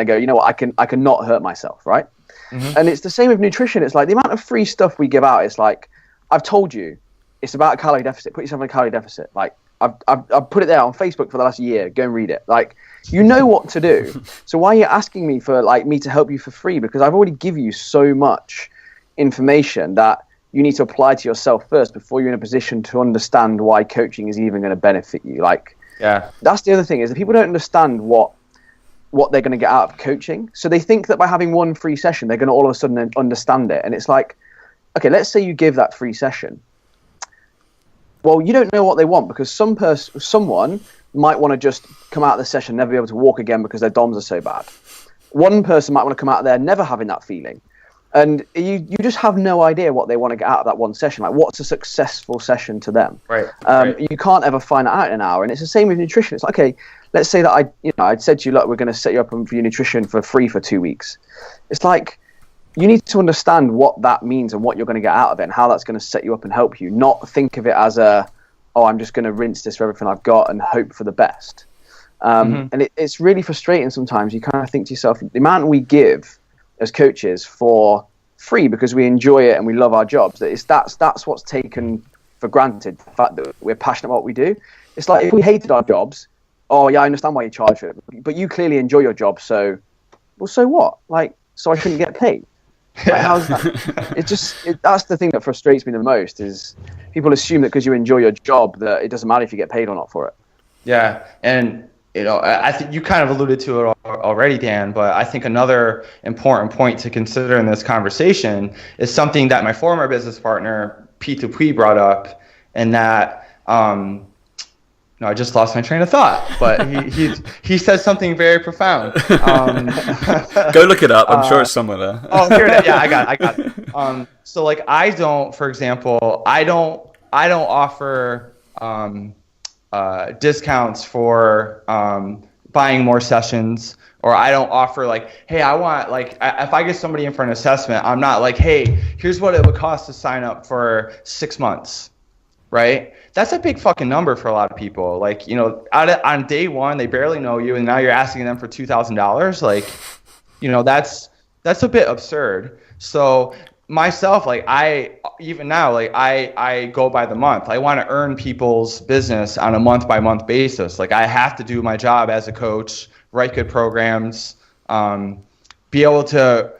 go, you know what, I can not hurt myself, right? Mm-hmm. And it's the same with nutrition. It's like the amount of free stuff we give out. It's like, I've told you, it's about a calorie deficit. Put yourself in a calorie deficit. Like I've put it there on Facebook for the last year. Go and read it. Like, you know what to do. So why are you asking me for like me to help you for free? Because I've already given you so much information that you need to apply to yourself first before you're in a position to understand why coaching is even going to benefit you. Like, yeah, that's the other thing is that people don't understand what they're going to get out of coaching. So they think that by having one free session, they're going to all of a sudden understand it. And it's like, okay, let's say you give that free session. Well, you don't know what they want because someone might want to just come out of the session, never be able to walk again because their DOMs are so bad. One person might want to come out of there never having that feeling. And you just have no idea what they want to get out of that one session. Like, what's a successful session to them? Right. You can't ever find it out in an hour. And it's the same with nutrition. It's like, okay, let's say that I'd said to you, look, we're going to set you up for your nutrition for free for 2 weeks. It's like, you need to understand what that means and what you're going to get out of it and how that's going to set you up and help you. Not think of it as I'm just going to rinse this for everything I've got and hope for the best. And it's really frustrating sometimes. You kind of think to yourself, the amount we give as coaches for free because we enjoy it and we love our jobs, that's what's taken for granted, the fact that we're passionate about what we do. It's like, if we hated our jobs, oh yeah, I understand why you charge for it, but you clearly enjoy your job, so what? Like, so I shouldn't get paid? Like, how's that? That's the thing that frustrates me the most, is people assume that because you enjoy your job that it doesn't matter if you get paid or not for it. Yeah, and I think you kind of alluded to it already, Dan, but I think another important point to consider in this conversation is something that my former business partner, Pete Dupuis, brought up, and that No, I just lost my train of thought, but he said something very profound. Go look it up. I'm sure it's somewhere there. Oh, here it is. Yeah, I got it. So like I don't, for example, I don't offer discounts for buying more sessions, or I don't offer like, hey, I want like if I get somebody in for an assessment, I'm not like, hey, here's what it would cost to sign up for 6 months. Right? That's a big fucking number for a lot of people. Like, you know, on day one, they barely know you, and now you're asking them for $2,000. Like, you know, that's a bit absurd. So myself, like I go by the month. I want to earn people's business on a month by month basis. Like I have to do my job as a coach, write good programs, be able to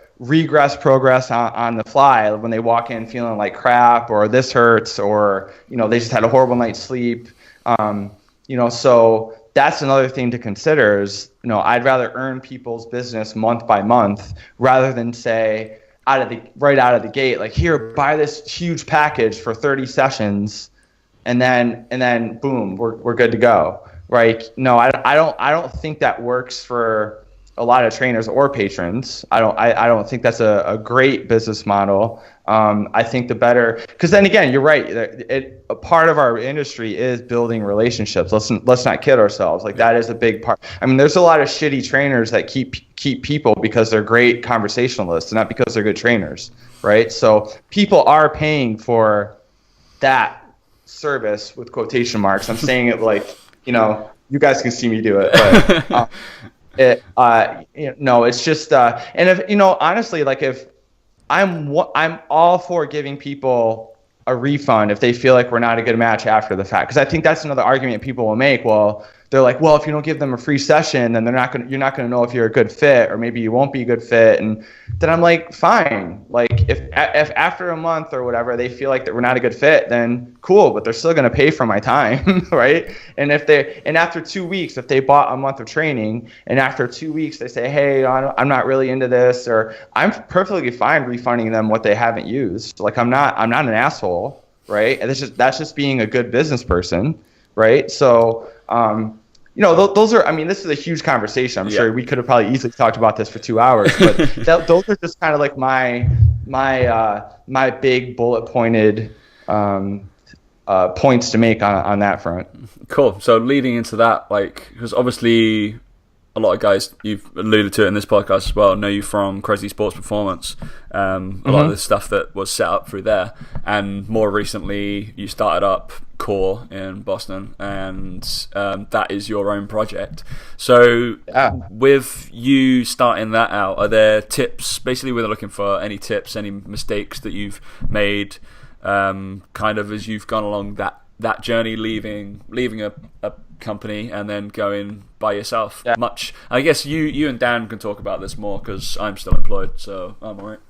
progress on the fly when they walk in feeling like crap, or this hurts, or, you know, they just had a horrible night's sleep. You know, so that's another thing to consider is, you know, I'd rather earn people's business month by month rather than say right out of the gate, like, here, buy this huge package for 30 sessions and then boom, we're good to go. Right? No, I don't think that works for a lot of trainers or patrons. I don't think that's a great business model. I think the better, because then again, you're right. A part of our industry is building relationships. Let's not kid ourselves. Like that is a big part. I mean, there's a lot of shitty trainers that keep people because they're great conversationalists and not because they're good trainers, right? So people are paying for that service with quotation marks. I'm saying it like, you know, you guys can see me do it, but. No, it's just, and if, you know, honestly, like if I'm all for giving people a refund if they feel like we're not a good match after the fact. Cause I think that's another argument people will make. Well, they're like, well, if you don't give them a free session, then you're not going to know if you're a good fit, or maybe you won't be a good fit. And then I'm like, fine. Like if after a month or whatever, they feel like that we're not a good fit, then cool, but they're still going to pay for my time. Right. And after 2 weeks, if they bought a month of training and after 2 weeks, they say, hey, I'm not really into this, or I'm perfectly fine refunding them what they haven't used. Like I'm not an asshole. Right. And that's just being a good business person. Right. So, you know, those are, I mean, this is a huge conversation. I'm sure we could have probably easily talked about this for 2 hours, but those are just kind of like my big bullet pointed points to make on that front. Cool. So leading into that, like, because obviously a lot of guys, you've alluded to it in this podcast as well, know you from Crazy Sports Performance. A lot of the stuff that was set up through there, and more recently you started up Core in Boston, and that is your own project. So with you starting that out, are there tips? Basically, we're looking for any tips, any mistakes that you've made kind of as you've gone along that journey, leaving a company and then going by yourself. Much, I guess you and Dan can talk about this more because I'm still employed, so I'm alright.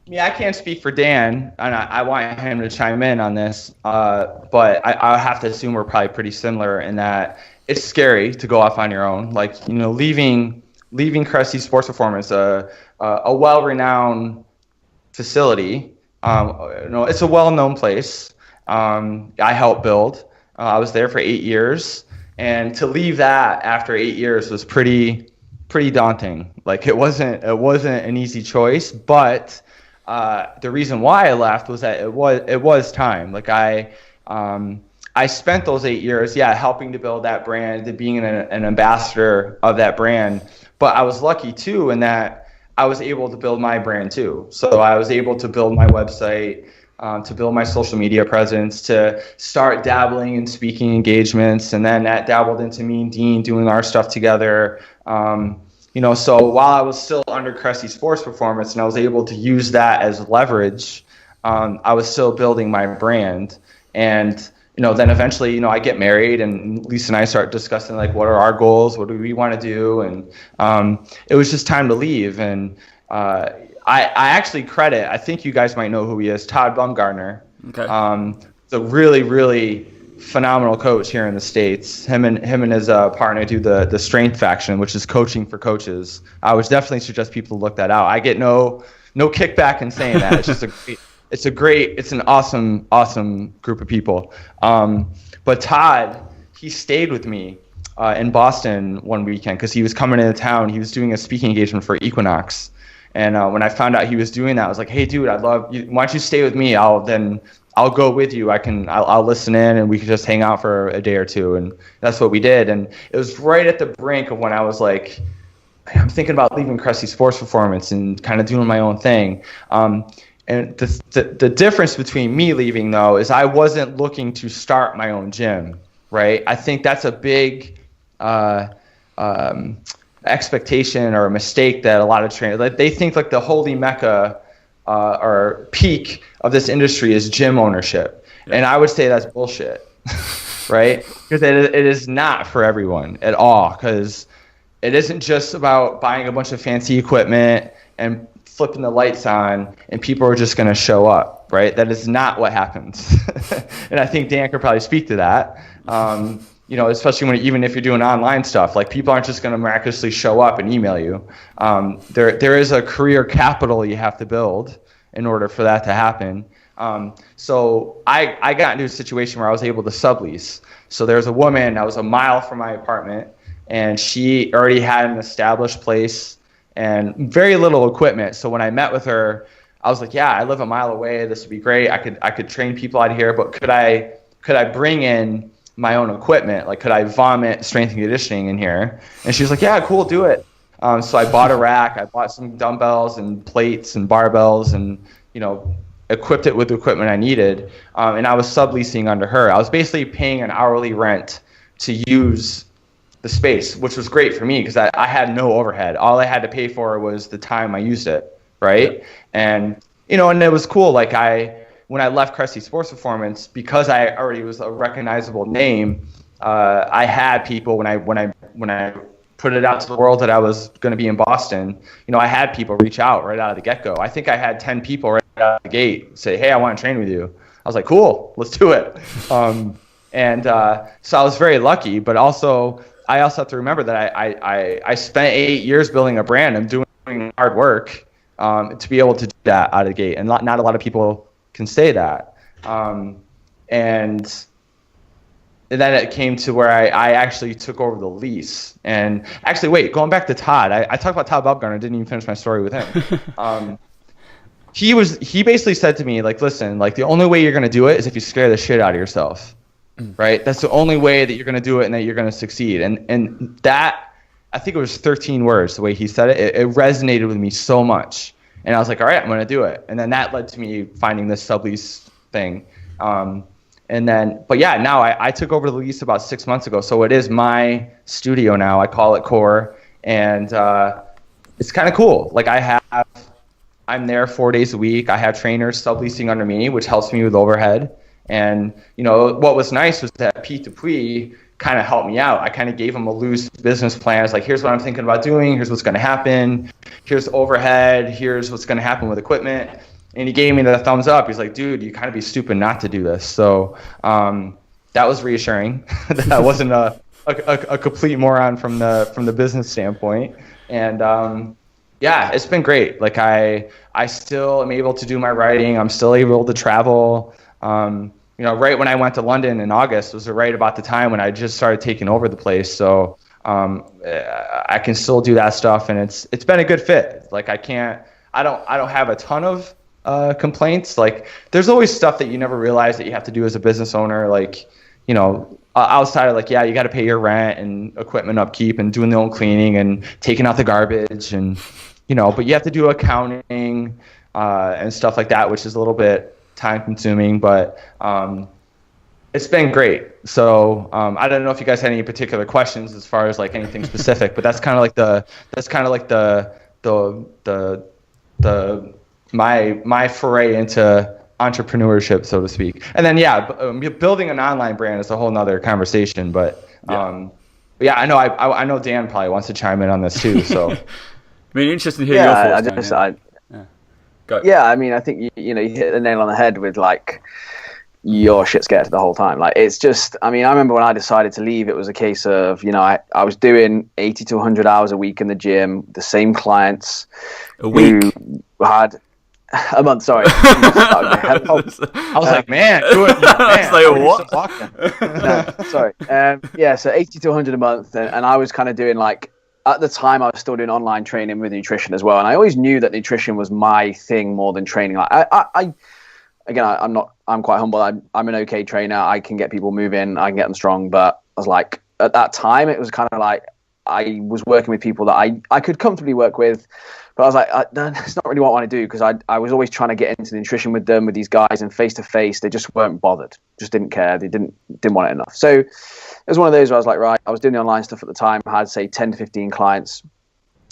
Yeah, I can't speak for Dan, and I want him to chime in on this, but I have to assume we're probably pretty similar in that it's scary to go off on your own. Like, you know, leaving Cressy Sports Performance, a well-renowned facility. You know, it's a well-known place. I helped build. I was there for 8 years, and to leave that after 8 years was pretty daunting. Like it wasn't an easy choice, but the reason why I left was that it was time. Like I spent those 8 years, helping to build that brand, and being an ambassador of that brand. But I was lucky too in that I was able to build my brand too. So I was able to build my website, to build my social media presence, to start dabbling in speaking engagements, and then that dabbled into me and Dean doing our stuff together. You know, so while I was still under Cressy Sports Performance and I was able to use that as leverage, I was still building my brand. And, you know, then eventually, you know, I get married and Lisa and I start discussing, like, what are our goals? What do we want to do? And it was just time to leave. And I actually credit, I think you guys might know who he is, Todd Bumgardner. Okay. It's a really, really phenomenal coach here in the States. Him and his partner do the Strength Faction, which is coaching for coaches. I would definitely suggest people look that out. I get no kickback in saying that. It's just it's an awesome group of people. But Todd, he stayed with me in Boston one weekend because he was coming into town. He was doing a speaking engagement for Equinox. And when I found out he was doing that, I was like, hey, dude, I'd love you. Why don't you stay with me? I'll go with you. I'll listen in and we can just hang out for a day or two. And that's what we did. And it was right at the brink of when I was like, I'm thinking about leaving Crusty Sports Performance and kind of doing my own thing. And the difference between me leaving, though, is I wasn't looking to start my own gym, right? I think that's a big expectation or a mistake that a lot of trainers, like, they think like the holy mecca or peak of this industry is gym ownership. Yeah. And I would say that's bullshit, right? Because it is not for everyone at all, because it isn't just about buying a bunch of fancy equipment and flipping the lights on and people are just going to show up, right? That is not what happens. And I think Dan could probably speak to that. Especially even if you're doing online stuff, like, people aren't just going to miraculously show up and email you. There is a career capital you have to build in order for that to happen. So I got into a situation where I was able to sublease. So there's a woman that was a mile from my apartment, and she already had an established place and very little equipment. So when I met with her, I was like, yeah, I live a mile away. This would be great. I could train people out here, but could I bring in my own equipment? Like, could I vomit strength and conditioning in here? And she was like, yeah, cool, do it. So I bought a rack. I bought some dumbbells and plates and barbells and, equipped it with the equipment I needed. And I was subleasing under her. I was basically paying an hourly rent to use the space, which was great for me because I had no overhead. All I had to pay for was the time I used it, right? And, and it was cool. Like, when I left Crusty Sports Performance, because I already was a recognizable name, I had people when I put it out to the world that I was going to be in Boston. I had people reach out right out of the get-go. I think I had 10 people right out of the gate say, "Hey, I want to train with you." I was like, "Cool, let's do it." So I was very lucky, but I also have to remember that I spent 8 years building a brand and doing hard work to be able to do that out of the gate, and not a lot of people can say that. And then it came to where I actually took over the lease. And actually, wait, going back to Todd, I talked about Todd Bubgarner. I didn't even finish my story with him. He basically said to me, like, listen, like, the only way you're going to do it is if you scare the shit out of yourself, right? That's the only way that you're going to do it and that you're going to succeed. And that, I think it was 13 words, the way he said it. It resonated with me so much. And I was like, all right, I'm going to do it. And then that led to me finding this sublease thing. But yeah, now I took over the lease about 6 months ago. So it is my studio now. I call it Core. And it's kind of cool. Like, I'm there 4 days a week. I have trainers subleasing under me, which helps me with overhead. And, what was nice was that Pete Dupuis kind of helped me out. I kind of gave him a loose business plan. It's like, here's what I'm thinking about doing. Here's what's going to happen. Here's the overhead. Here's what's going to happen with equipment. And he gave me the thumbs up. He's like, dude, you kind of be stupid not to do this. So that was reassuring. That I wasn't a complete moron from the business standpoint. And yeah, it's been great. Like, I still am able to do my writing. I'm still able to travel. Right when I went to London in August was right about the time when I just started taking over the place. So I can still do that stuff, and it's been a good fit. Like, I don't have a ton of complaints. Like, there's always stuff that you never realize that you have to do as a business owner. Like, outside of, like, yeah, you got to pay your rent and equipment upkeep and doing the own cleaning and taking out the garbage and, but you have to do accounting and stuff like that, which is a little bit time consuming, but it's been great. So I don't know if you guys had any particular questions as far as, like, anything specific, but that's kind of like my foray into entrepreneurship, so to speak. And then building an online brand is a whole nother conversation. But yeah, I know Dan probably wants to chime in on this too. So I mean, interesting to hear your thoughts. Yeah, I mean, I think you hit the nail on the head with, like, you're shit scared the whole time. Like, it's just, I mean, I remember when I decided to leave, it was a case of, I was doing 80 to 100 hours a week in the gym, the same clients a week. who had A month, sorry. I was like, man, do it. Man, like, what? No, sorry. So 80 to 100 a month. And I was kind of doing like, at the time I was still doing online training with nutrition as well. And I always knew that nutrition was my thing more than training. Like I'm quite humble. I'm an okay trainer. I can get people moving. I can get them strong. But I was like, at that time, it was kind of like, I was working with people that I could comfortably work with. But I was like, that's not really what I want to do, because I was always trying to get into the nutrition with them, with these guys, and face to face, they just weren't bothered, just didn't care, they didn't want it enough. So it was one of those where I was like, right, I was doing the online stuff at the time, I had say 10 to 15 clients,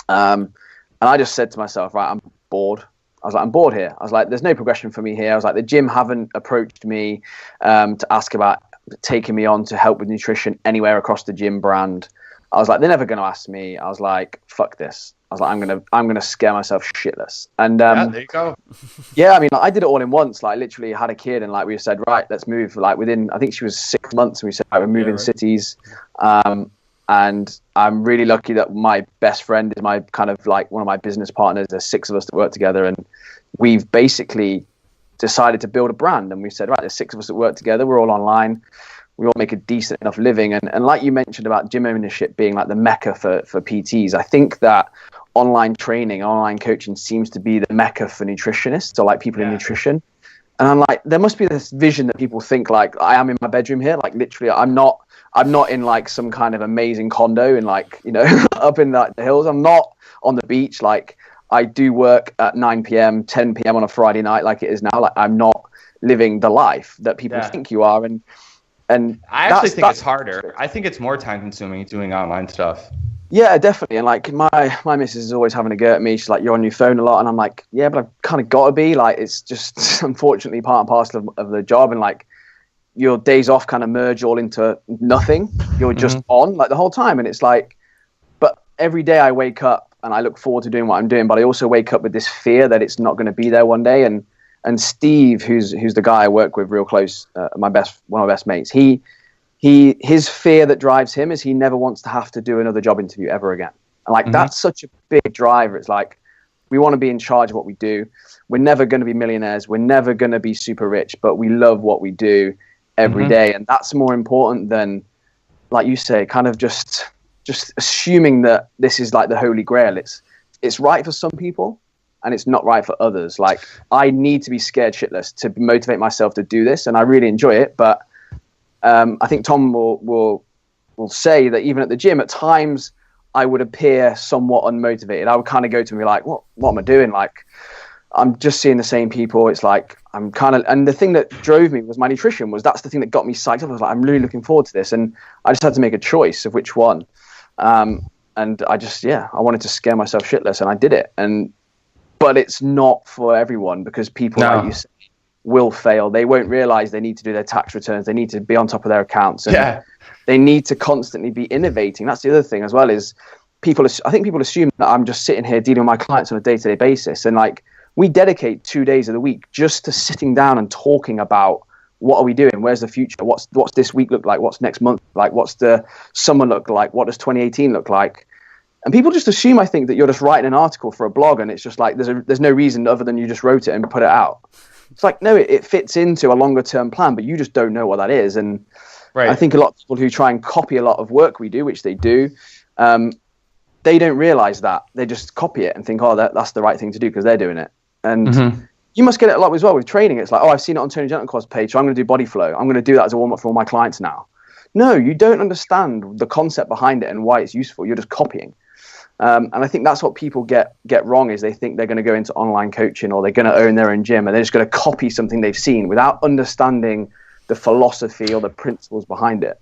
and I just said to myself, right, I'm bored. I was like, I'm bored here. I was like, there's no progression for me here. I was like, the gym haven't approached me to ask about taking me on to help with nutrition anywhere across the gym brand. I was like, they're never going to ask me. I was like, fuck this. I was like, I'm gonna scare myself shitless. And yeah, there you go. Yeah, I mean, I did it all in once. Like, literally had a kid, and like we said, right, let's move. Like within, I think she was 6 months, and we said, right, we're moving cities. And I'm really lucky that my best friend is my kind of like one of my business partners. There's 6 of us that work together, and we've basically decided to build a brand. And we said, right, there's 6 of us that work together. We're all online. We all make a decent enough living. And like you mentioned about gym ownership being like the mecca for PTs, I think that online training, online coaching seems to be the mecca for nutritionists, or like people in nutrition. And I'm like, there must be this vision that people think like, I am in my bedroom here. Like literally, I'm not in like some kind of amazing condo in like, you know, up in the hills. I'm not on the beach. Like I do work at 9 p.m., 10 p.m. on a Friday night like it is now. Like I'm not living the life that people think you are. And I actually think it's harder. I think it's more time consuming doing online stuff. Yeah, definitely. And like my missus is always having a go at me. She's like, you're on your phone a lot. And I'm like, yeah, but I've kind of got to be. Like, it's just unfortunately part and parcel of the job. And like your days off kind of merge all into nothing. You're just on like the whole time. And it's like, but every day I wake up and I look forward to doing what I'm doing. But I also wake up with this fear that it's not going to be there one day. And Steve, who's the guy I work with real close, one of my best mates, his fear that drives him is he never wants to have to do another job interview ever again. And like, that's such a big driver. It's like, we want to be in charge of what we do. We're never going to be millionaires. We're never going to be super rich, but we love what we do every day. And that's more important than, like you say, kind of just assuming that this is like the holy grail. It's right for some people and it's not right for others. Like I need to be scared shitless to motivate myself to do this. And I really enjoy it, but I think Tom will say that even at the gym, at times I would appear somewhat unmotivated. I would kind of go to him and be like, what am I doing? Like, I'm just seeing the same people. It's like, I'm kind of, and the thing that drove me was my nutrition. That's the thing that got me psyched up. I was like, I'm really looking forward to this. And I just had to make a choice of which one. And I just, I wanted to scare myself shitless, and I did it. But it's not for everyone, because people, like you say, will fail. They won't realize they need to do their tax returns. They need to be on top of their accounts. And they need to constantly be innovating. That's the other thing as well, is I think people assume that I'm just sitting here dealing with my clients on a day-to-day basis. And like, we dedicate 2 days of the week just to sitting down and talking about what are we doing? Where's the future? What's this week look like? What's next month like? What's the summer look like? What does 2018 look like? And people just assume, I think, that you're just writing an article for a blog, and it's just like, there's no reason other than you just wrote it and put it out. It's like, no, it fits into a longer term plan, but you just don't know what that is. And I think a lot of people who try and copy a lot of work we do, which they do, they don't realize that. They just copy it and think, oh, that's the right thing to do because they're doing it. And you must get it a lot as well with training. It's like, oh, I've seen it on Tony Gentilcore's page, so I'm going to do body flow. I'm going to do that as a warm up for all my clients now. No, you don't understand the concept behind it and why it's useful. You're just copying. And I think that's what people get wrong, is they think they're going to go into online coaching or they're going to own their own gym and they're just going to copy something they've seen without understanding the philosophy or the principles behind it.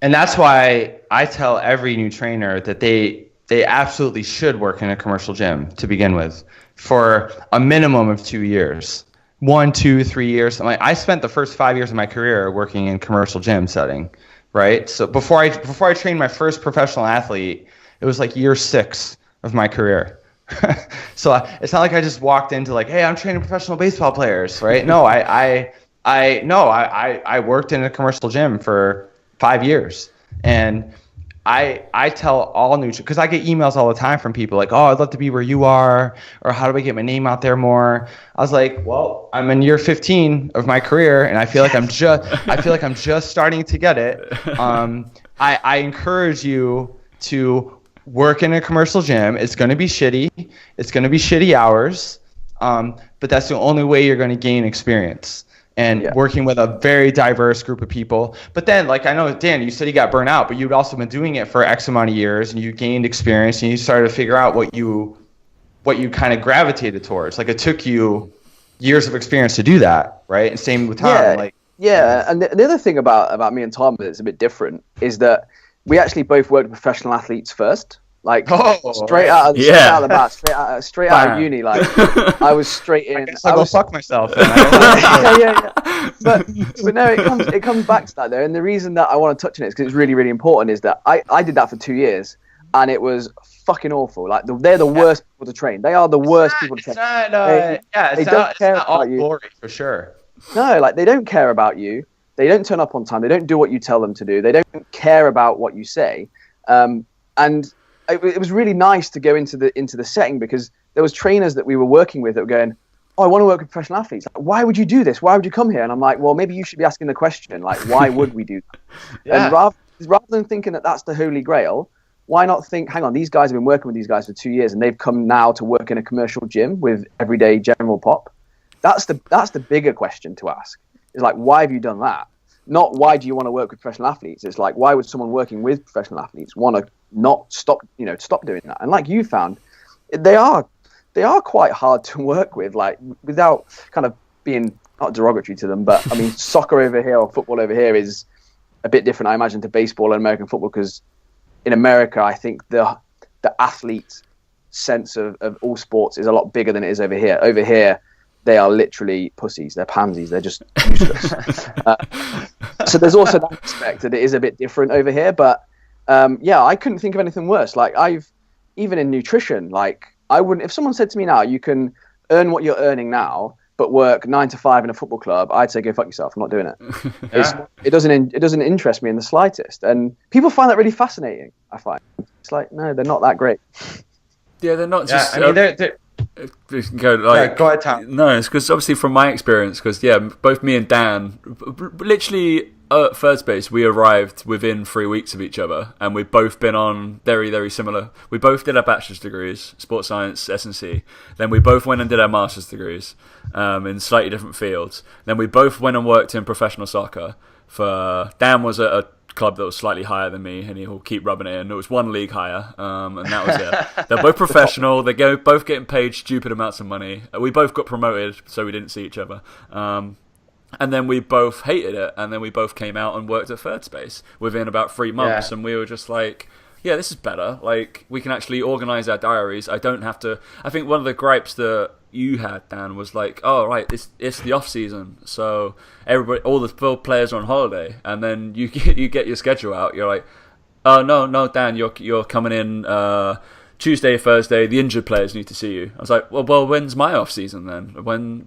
And that's why I tell every new trainer that they absolutely should work in a commercial gym to begin with for a minimum of 2 years. 1, 2, 3 years. I spent the first 5 years of my career working in commercial gym setting, right? So before I trained my first professional athlete, it was like year 6 of my career. So it's not like I just walked into like, hey, I'm training professional baseball players, right? No, I worked in a commercial gym for 5 years. And I tell all nutrition, because I get emails all the time from people like, oh, I'd love to be where you are, or how do I get my name out there more? I was like, well, I'm in year 15 of my career, and I feel like I'm just starting to get it. I encourage you to work in a commercial gym. It's going to be shitty. It's going to be shitty hours, but that's the only way you're going to gain experience. And working with a very diverse group of people. But then, like, I know, Dan, you said you got burnt out, but you'd also been doing it for X amount of years, and you gained experience, and you started to figure out what you kind of gravitated towards. Like, it took you years of experience to do that, right? And same with Tom. And the other thing about me and Tom that's a bit different is that we actually both worked with professional athletes first. Like straight out of the bat, straight out of uni. Like I was straight in. I was fuck myself. But no, it comes back to that though. And the reason that I want to touch on it is because it's really, really important. Is that I did that for 2 years, and it was fucking awful. Like they're the worst people to train. They are the worst people to train. It's not all glory for sure. No, like they don't care about you. They don't turn up on time. They don't do what you tell them to do. They don't care about what you say. And it was really nice to go into the setting because there was trainers that we were working with that were going, oh, I want to work with professional athletes. Like, why would you do this? Why would you come here? And I'm like, well, maybe you should be asking the question, like, why would we do that? And rather than thinking that that's the holy grail, why not think, hang on, these guys have been working with these guys for 2 years and they've come now to work in a commercial gym with everyday general pop. That's the bigger question to ask. It's like, why have you done that? Not why do you want to work with professional athletes? It's like, why would someone working with professional athletes want to not stop doing that? And like you found, they are quite hard to work with, like without kind of being not derogatory to them, but I mean, soccer over here or football over here is a bit different, I imagine, to baseball and American football, because in America, I think the athlete sense of all sports is a lot bigger than it is over here. Over here, they are literally pussies. They're pansies. They're just useless. So there's also that aspect that it is a bit different over here. But I couldn't think of anything worse. Like even in nutrition, like I wouldn't, if someone said to me now, you can earn what you're earning now, but work 9 to 5 in a football club, I'd say go fuck yourself. I'm not doing it. It doesn't interest me in the slightest. And people find that really fascinating. I find it's like, no, they're not that great. Yeah, they're not just. I mean, they're go ahead, Tom. No, it's because obviously from my experience, because both me and Dan, literally at Third Space, we arrived within 3 weeks of each other, and we've both been on very, very similar. We both did our bachelor's degrees, sports science, S&C. Then we both went and did our master's degrees in slightly different fields. Then we both went and worked in professional soccer. Dan was at a club that was slightly higher than me, and he'll keep rubbing it in. It was one league higher, and that was it. They're both professional. They're both getting paid stupid amounts of money. We both got promoted, so we didn't see each other. And then we both hated it, and then we both came out and worked at Third Space within about 3 months, and we were just like, yeah, this is better. Like, we can actually organise our diaries. I don't have to. I think one of the gripes that you had, Dan, was like, oh right, it's the off season, so all the players are on holiday, and then you get your schedule out. You're like, oh no, Dan, you're coming in Tuesday, Thursday. The injured players need to see you. I was like, well, when's my off season then? When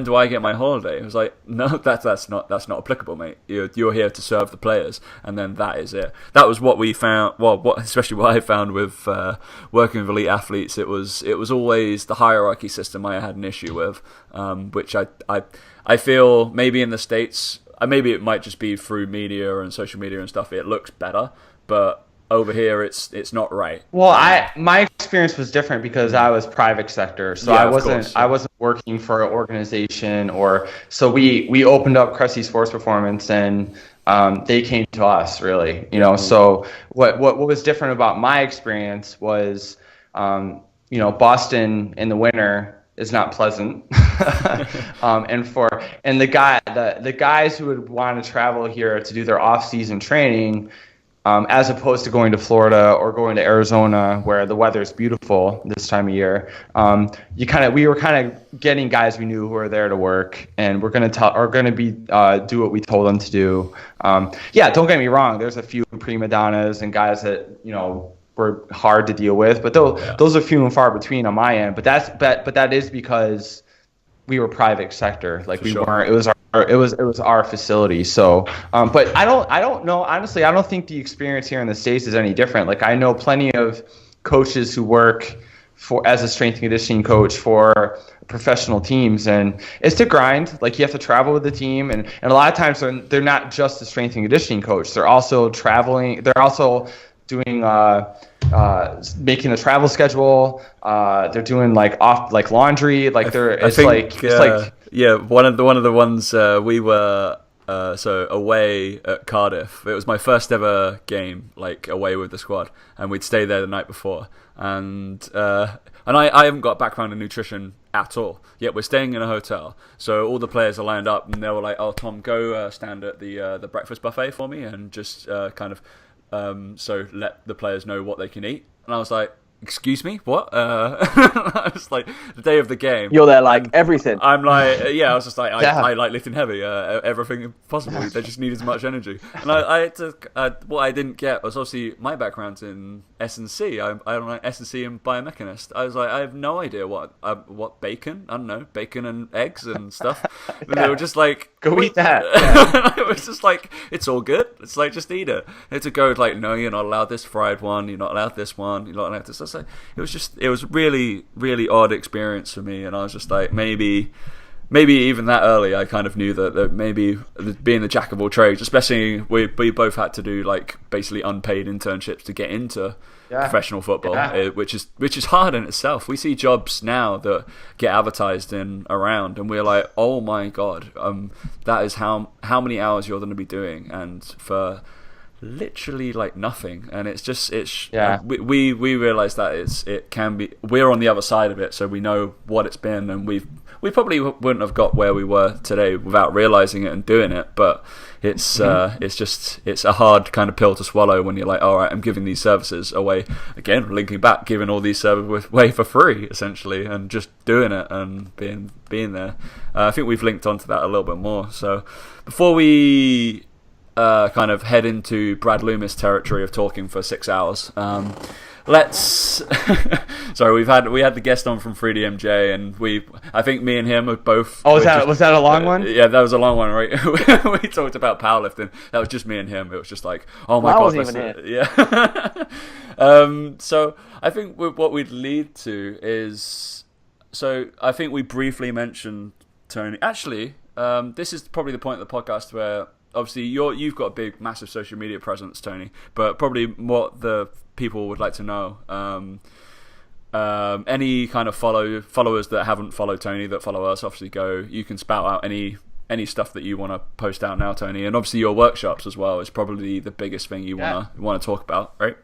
do I get my holiday? I was like, no, that's not applicable, mate. You're here to serve the players, and then that is it. That was what we found. Well, especially what I found with working with elite athletes. It was always the hierarchy system I had an issue with, which I feel maybe in the States, maybe it might just be through media and social media and stuff. It looks better, but over here, it's not right. Well, my experience was different because I was private sector, so I wasn't working for an organization so we opened up Cressy Sports Performance, and they came to us really, So what was different about my experience was, Boston in the winter is not pleasant, and the guys who would want to travel here to do their off-season training. As opposed to going to Florida or going to Arizona, where the weather is beautiful this time of year, we were kind of getting guys we knew who were there to work, and we're going to do what we told them to do. Don't get me wrong. There's a few prima donnas and guys that were hard to deal with, but those are few and far between on my end. But that is because we were private sector. Like weren't. It was our it was our facility. So, but I don't know, honestly. I don't think the experience here in the States is any different. Like, I know plenty of coaches who work as a strength and conditioning coach for professional teams, and it's a grind. Like, you have to travel with the team, and a lot of times they're not just a strength and conditioning coach. They're also traveling. They're also doing making the travel schedule. They're doing like laundry. Like, one of the ones we were so away at Cardiff. It was my first ever game, like away with the squad, and we'd stay there the night before. And I haven't got a background in nutrition at all. Yet we're staying in a hotel, so all the players are lined up, and they were like, "Oh, Tom, go stand at the breakfast buffet for me, and just kind of so let the players know what they can eat." And I was like, "Excuse me, what?" I was like, the day of the game. You're there like everything. I'm like, I was just like, I like lifting heavy, everything possible. They just need as much energy. And I had to, what I didn't get was obviously my background's in S&C. I'm like S&C and biomechanist. I was like, I have no idea what bacon, I don't know, bacon and eggs and stuff. And they were just like, go eat that. It was just like, it's all good. It's like, just eat it. They had to go like, no, you're not allowed this fried one. You're not allowed this one. You're not allowed this. So it was really, really odd experience for me, and I was just like, maybe even that early, I kind of knew that maybe being the jack of all trades, especially we both had to do like basically unpaid internships to get into professional football, which is hard in itself. We see jobs now that get advertised in around, and we're like, oh my god, that is how many hours you're going to be doing, and for literally like nothing. And we realize that it can be, we're on the other side of it, so we know what it's been, and we probably wouldn't have got where we were today without realizing it and doing it. But it's a hard kind of pill to swallow when you're like, all right, I'm giving these services away, again linking back, giving all these services away for free essentially, and just doing it and being there. I think we've linked onto that a little bit more. So before we kind of head into Brad Loomis territory of talking for 6 hours, let's sorry, we had the guest on from 3DMJ, and I think me and him are both. Oh, was that a long one? Yeah, that was a long one, right? We talked about powerlifting. That was just me and him. It was just like, oh my god, wasn't even here. Yeah. So I think what we'd lead to is, so I think we briefly mentioned Tony. Actually, this is probably the point of the podcast where, obviously, you've got a big, massive social media presence, Tony, but probably what the people would like to know, any kind of followers that haven't followed Tony that follow us, obviously you can spout out any stuff that you want to post out now, Tony, and obviously your workshops as well is probably the biggest thing you want to talk about, right?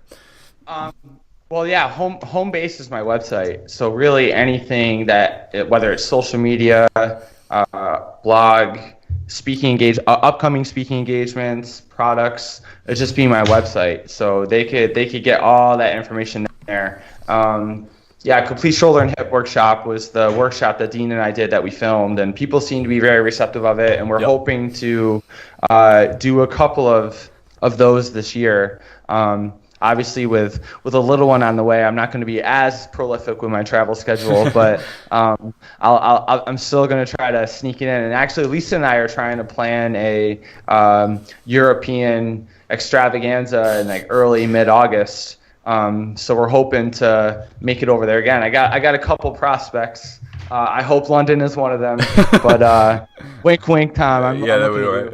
Well, yeah, home base is my website, so really anything whether it's social media, blog, upcoming speaking engagements, products, it'd just be my website, so they could get all that information there. Complete shoulder and hip workshop was the workshop that Dean and I did that we filmed, and people seem to be very receptive of it, and we're hoping to do a couple of those this year. Obviously, with a little one on the way, I'm not going to be as prolific with my travel schedule, but I'm still going to try to sneak it in. And actually, Lisa and I are trying to plan a European extravaganza in like early mid-August. So we're hoping to make it over there again. I got a couple prospects. I hope London is one of them, but wink, wink, Tom. I'm that'd be right.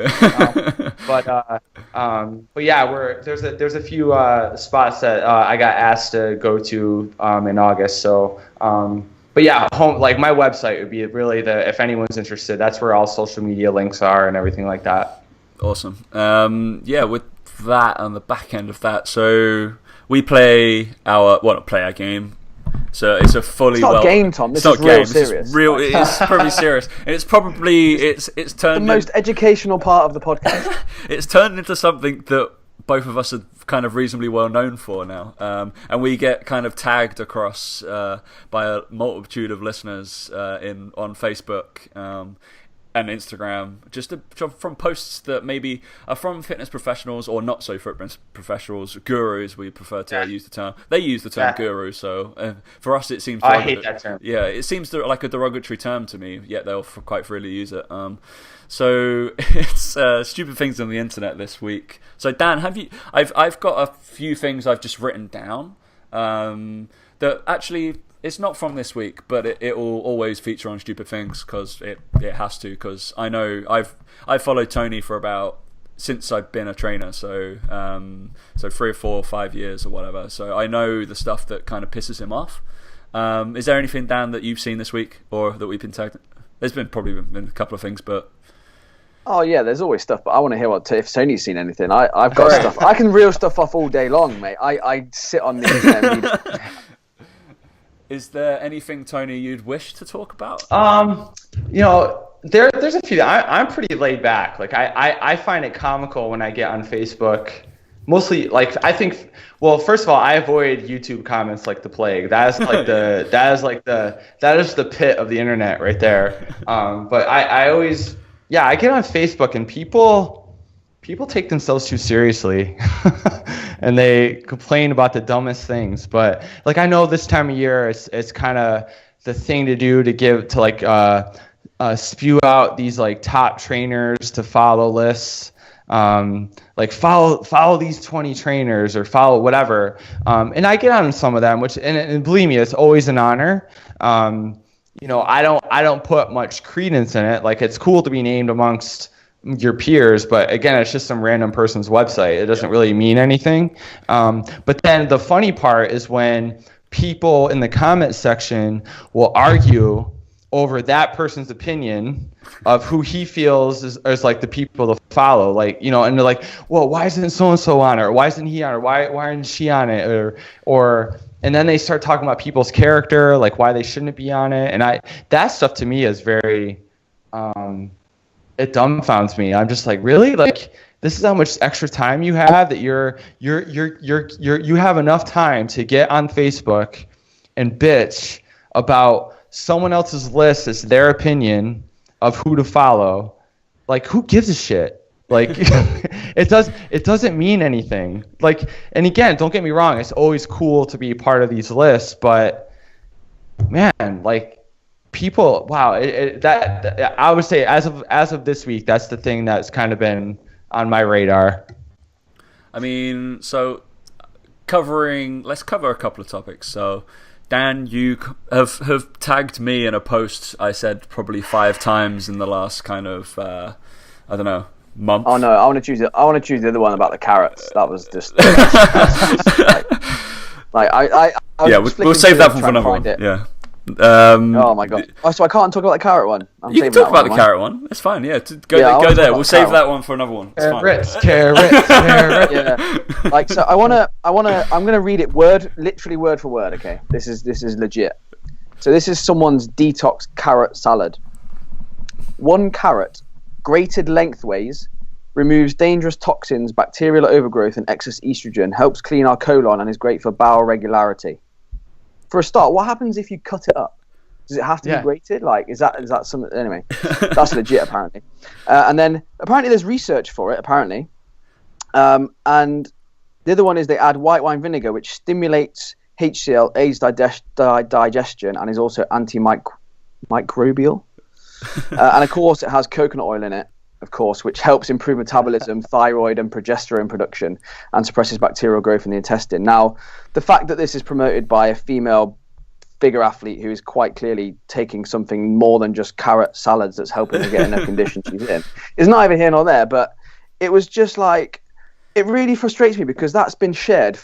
But yeah, there's a few spots that I got asked to go to in August. So, but yeah, my website would be really if anyone's interested, that's where all social media links are and everything like that. Awesome. With that on the back end of that, so we play our game. So it's a fully It's not a game, Tom. This is real serious. It's probably serious. It's probably it's turned the most educational part of the podcast. It's turned into something that both of us are kind of reasonably well known for now, and we get kind of tagged across by a multitude of listeners on Facebook. and Instagram, from posts that maybe are from fitness professionals or not so fitness professionals, gurus. We prefer to use the term. They use the term guru, so for us it seems. I hate that term. Yeah, it seems like a derogatory term to me. Yet they'll quite freely use it. So it's stupid things on the internet this week. So Dan, I've got a few things I've just written down that actually. It's not from this week, but it will always feature on Stupid Things because it has to. Because I know I've followed Tony since I've been a trainer, so 3 or 4 or 5 years or whatever. So I know the stuff that kind of pisses him off. Is there anything, Dan, that you've seen this week or that we've been tagged? There's probably been a couple of things, but. Oh yeah, there's always stuff, but I want to hear if Tony's seen anything. I've got stuff. I can reel stuff off all day long, mate. I sit on the internet. Is there anything, Tony, you'd wish to talk about? There's a few. I'm pretty laid back. Like I find it comical when I get on Facebook. Mostly, like I think. Well, first of all, I avoid YouTube comments like the plague. That is the pit of the internet right there. But I always, I get on Facebook and people take themselves too seriously. And they complain about the dumbest things. But like I know this time of year it's kind of the thing to do to spew out these like top trainers to follow lists. Like follow these 20 trainers or follow whatever. And I get on some of them, which and believe me, it's always an honor. I don't put much credence in it. Like it's cool to be named amongst your peers, but again, it's just some random person's website. It doesn't really mean anything. But then the funny part is when people in the comment section will argue over that person's opinion of who he feels is like the people to follow. Like, and they're like, well, why isn't so-and-so on it? Or why isn't he on it? Or why isn't she on it? And then they start talking about people's character, like why they shouldn't be on it. And that stuff to me is very, it dumbfounds me. I'm just like, really? Like, this is how much extra time you have that you have enough time to get on Facebook and bitch about someone else's list as their opinion of who to follow. Like, who gives a shit? Like, it doesn't mean anything. Like, and again, don't get me wrong, it's always cool to be part of these lists, but man, like, people, wow, that I would say as of this week, that's the thing that's kind of been on my radar. I mean, so let's cover a couple of topics. So, Dan, you have tagged me in a post I said probably 5 times in the last kind of I don't know, month. Oh no, I want to choose the other one about the carrots. That was just we'll save that for another one. Yeah. Oh my god! So I can't talk about the carrot one. You can talk about the carrot one. It's fine. Yeah, go there. We'll save that one for another one. It's Carrots. Yeah. Like, so I'm gonna read it literally word for word. Okay, this is legit. So this is someone's detox carrot salad. 1 carrot, grated lengthways, removes dangerous toxins, bacterial overgrowth, and excess estrogen. Helps clean our colon and is great for bowel regularity. For a start, what happens if you cut it up? Does it have to be grated? Like, is that something? Anyway, that's legit apparently. And then apparently there's research for it apparently. And the other one is they add white wine vinegar, which stimulates HCl, aids digestion, and is also antimicrobial. And of course, it has coconut oil in it, of course, which helps improve metabolism, thyroid and progesterone production, and suppresses bacterial growth in the intestine. Now, the fact that this is promoted by a female figure athlete who is quite clearly taking something more than just carrot salads that's helping her get in the condition she's in is neither here nor there. But it was just like, it really frustrates me because that's been shared I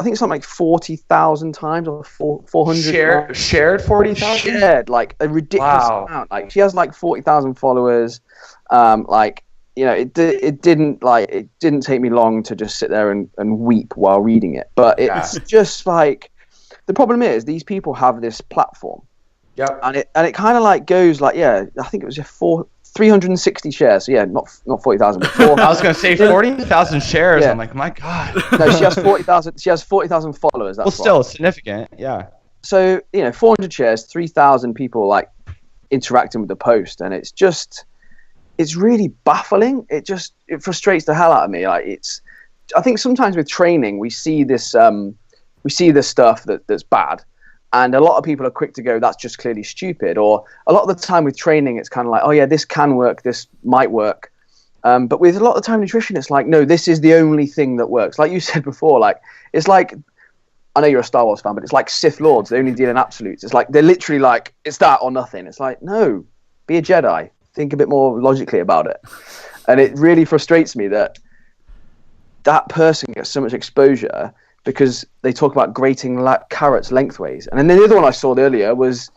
think it's something like 40,000 times or 400 shared 40,000? Shared, like a ridiculous amount. Like, she has like 40,000 followers. It didn't take me long to just sit there and weep while reading it. But it's just like, the problem is these people have this platform. Yep. And it kind of like goes like, I think it was 360 shares. So not 40,000, but 4. I was going to say 40,000 shares. Yeah. I'm like, my God. No, she has 40,000. She has 40,000 followers. That's still significant. Yeah. So 400 shares, 3,000 people like interacting with the post, and it's just it's really baffling. It frustrates the hell out of me. Like I think sometimes with training we see this stuff that's bad, and a lot of people are quick to go, that's just clearly stupid. Or a lot of the time with training, it's kind of like, oh yeah, this can work, this might work. But with a lot of the time nutrition, it's like, no, this is the only thing that works. Like you said before, like it's like, I know you're a Star Wars fan, but it's like Sith Lords. They only deal in absolutes. It's like they're literally like, it's that or nothing. It's like, no, be a Jedi. Think a bit more logically about it. And it really frustrates me that person gets so much exposure because they talk about grating carrots lengthways. And then the other one I saw earlier was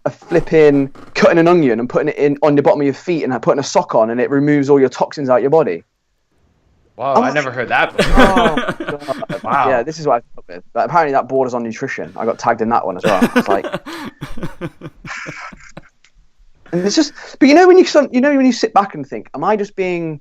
a flipping cutting an onion and putting it in on the bottom of your feet and putting a sock on, and it removes all your toxins out your body. Wow, I never heard that before. Oh, wow. Yeah, this is what I thought with. But apparently that borders on nutrition. I got tagged in that one as well. It's like, and it's just, but when you sit back and think, am I just being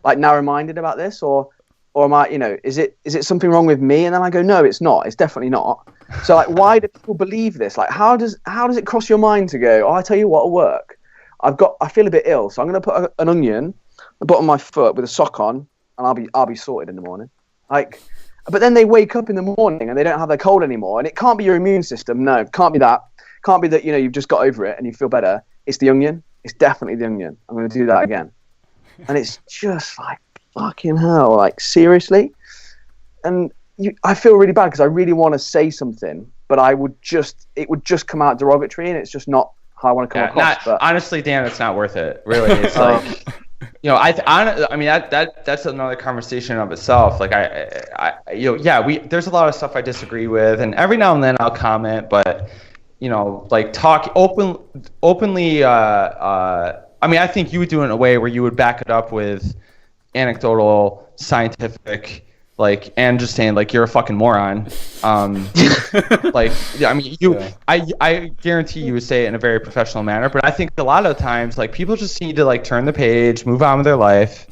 like narrow-minded about this, or am I, is it something wrong with me? And then I go, no, it's not. It's definitely not. So like, why do people believe this? Like, how does it cross your mind to go, oh, I tell you what'll work. I feel a bit ill, so I'm going to put an onion on the bottom of my foot with a sock on, and I'll be sorted in the morning. Like, but then they wake up in the morning and they don't have their cold anymore, and it can't be your immune system. No, it can't be that. Can't be that you've just got over it and you feel better. It's the onion. It's definitely the onion. I'm going to do that again. And it's just like, fucking hell, like seriously. And I feel really bad because I really want to say something, but it would just come out derogatory, and it's just not how I want to come across. But honestly, Dan, it's not worth it. Really, it's like, I mean that's another conversation of itself. Like there's a lot of stuff I disagree with, and every now and then I'll comment, but like talk openly. I mean, I think you would do it in a way where you would back it up with anecdotal, scientific, like, and just saying like you're a fucking moron. Like, I mean, I guarantee you would say it in a very professional manner, but I think a lot of times like people just need to like turn the page, move on with their life.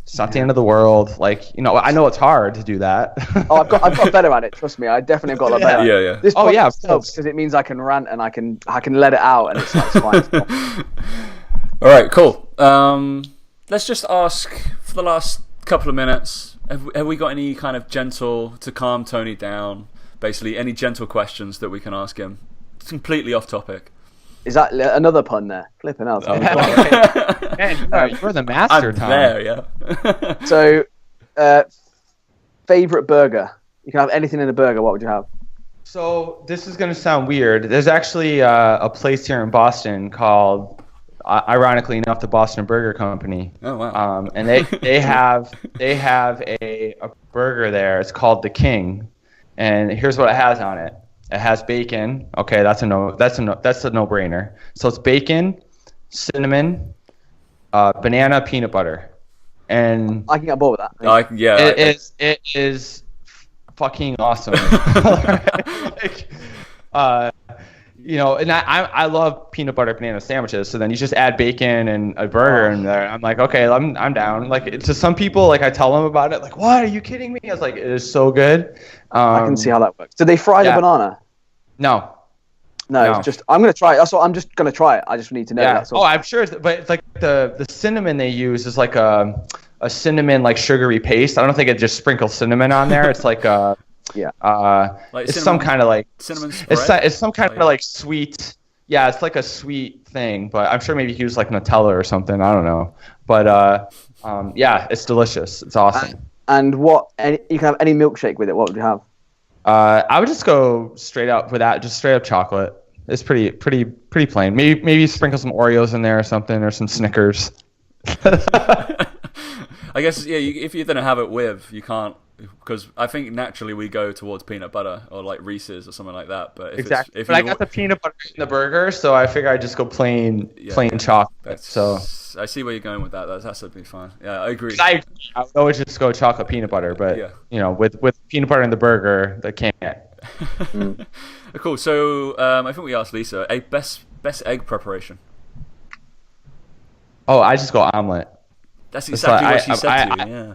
It's not the end of the world. Like, I know it's hard to do that. Oh, I've got better at it. Trust me, I definitely got a lot better. Yeah. This helps because it means I can rant and I can let it out, and it's like fine. All right, cool. Let's just ask for the last couple of minutes. Have we got any kind of gentle to calm Tony down? Basically, any gentle questions that we can ask him? It's completely off topic. Is that another pun there? Flipping out. Man, you're the master, I'm Tom. there, yeah. So, favorite burger? You can have anything in a burger. What would you have? So this is going to sound weird. There's actually a place here in Boston called, ironically enough, the Boston Burger Company. Oh wow! And they have a burger there. It's called the King, and here's what it has on it. It has bacon. Okay, that's a no-brainer. So it's bacon, cinnamon, banana, peanut butter, and I can get bored with that. It is fucking awesome. And I love peanut butter banana sandwiches. So then you just add bacon and a burger in there. I'm like, okay, I'm down. Like, to some people, like I tell them about it, like, what? Are you kidding me? I was like, it is so good. I can see how that works. Do they fry the banana? No. It's just, I'm gonna try it. That's what I'm just gonna try it. I just need to know. Yeah. That's all. Oh, I'm sure. But it's like the cinnamon they use is like a cinnamon like sugary paste. I don't think it just sprinkles cinnamon on there. It's like like it's some kind of like cinnamon spread? It's some kind of like sweet. Yeah, it's like a sweet thing, but I'm sure maybe you use like Nutella or something. I don't know, but yeah, it's delicious. It's awesome. And you can have any milkshake with it. What would you have? I would just go straight up with that, just straight up chocolate. It's pretty plain. Maybe sprinkle some Oreos in there or something, or some Snickers. I guess if you're gonna have it with, you can't, because I think naturally we go towards peanut butter or like Reese's or something like that. But if I got the peanut butter in the burger, so I figure I'd just go plain chocolate. So I see where you're going with that. That's absolutely fine. Yeah, I agree. I would always just go chocolate peanut butter, but with peanut butter in the burger, they can't. Cool. So I think we asked Lisa a best egg preparation. Oh, I just go omelet. That's exactly what she said to you. Yeah.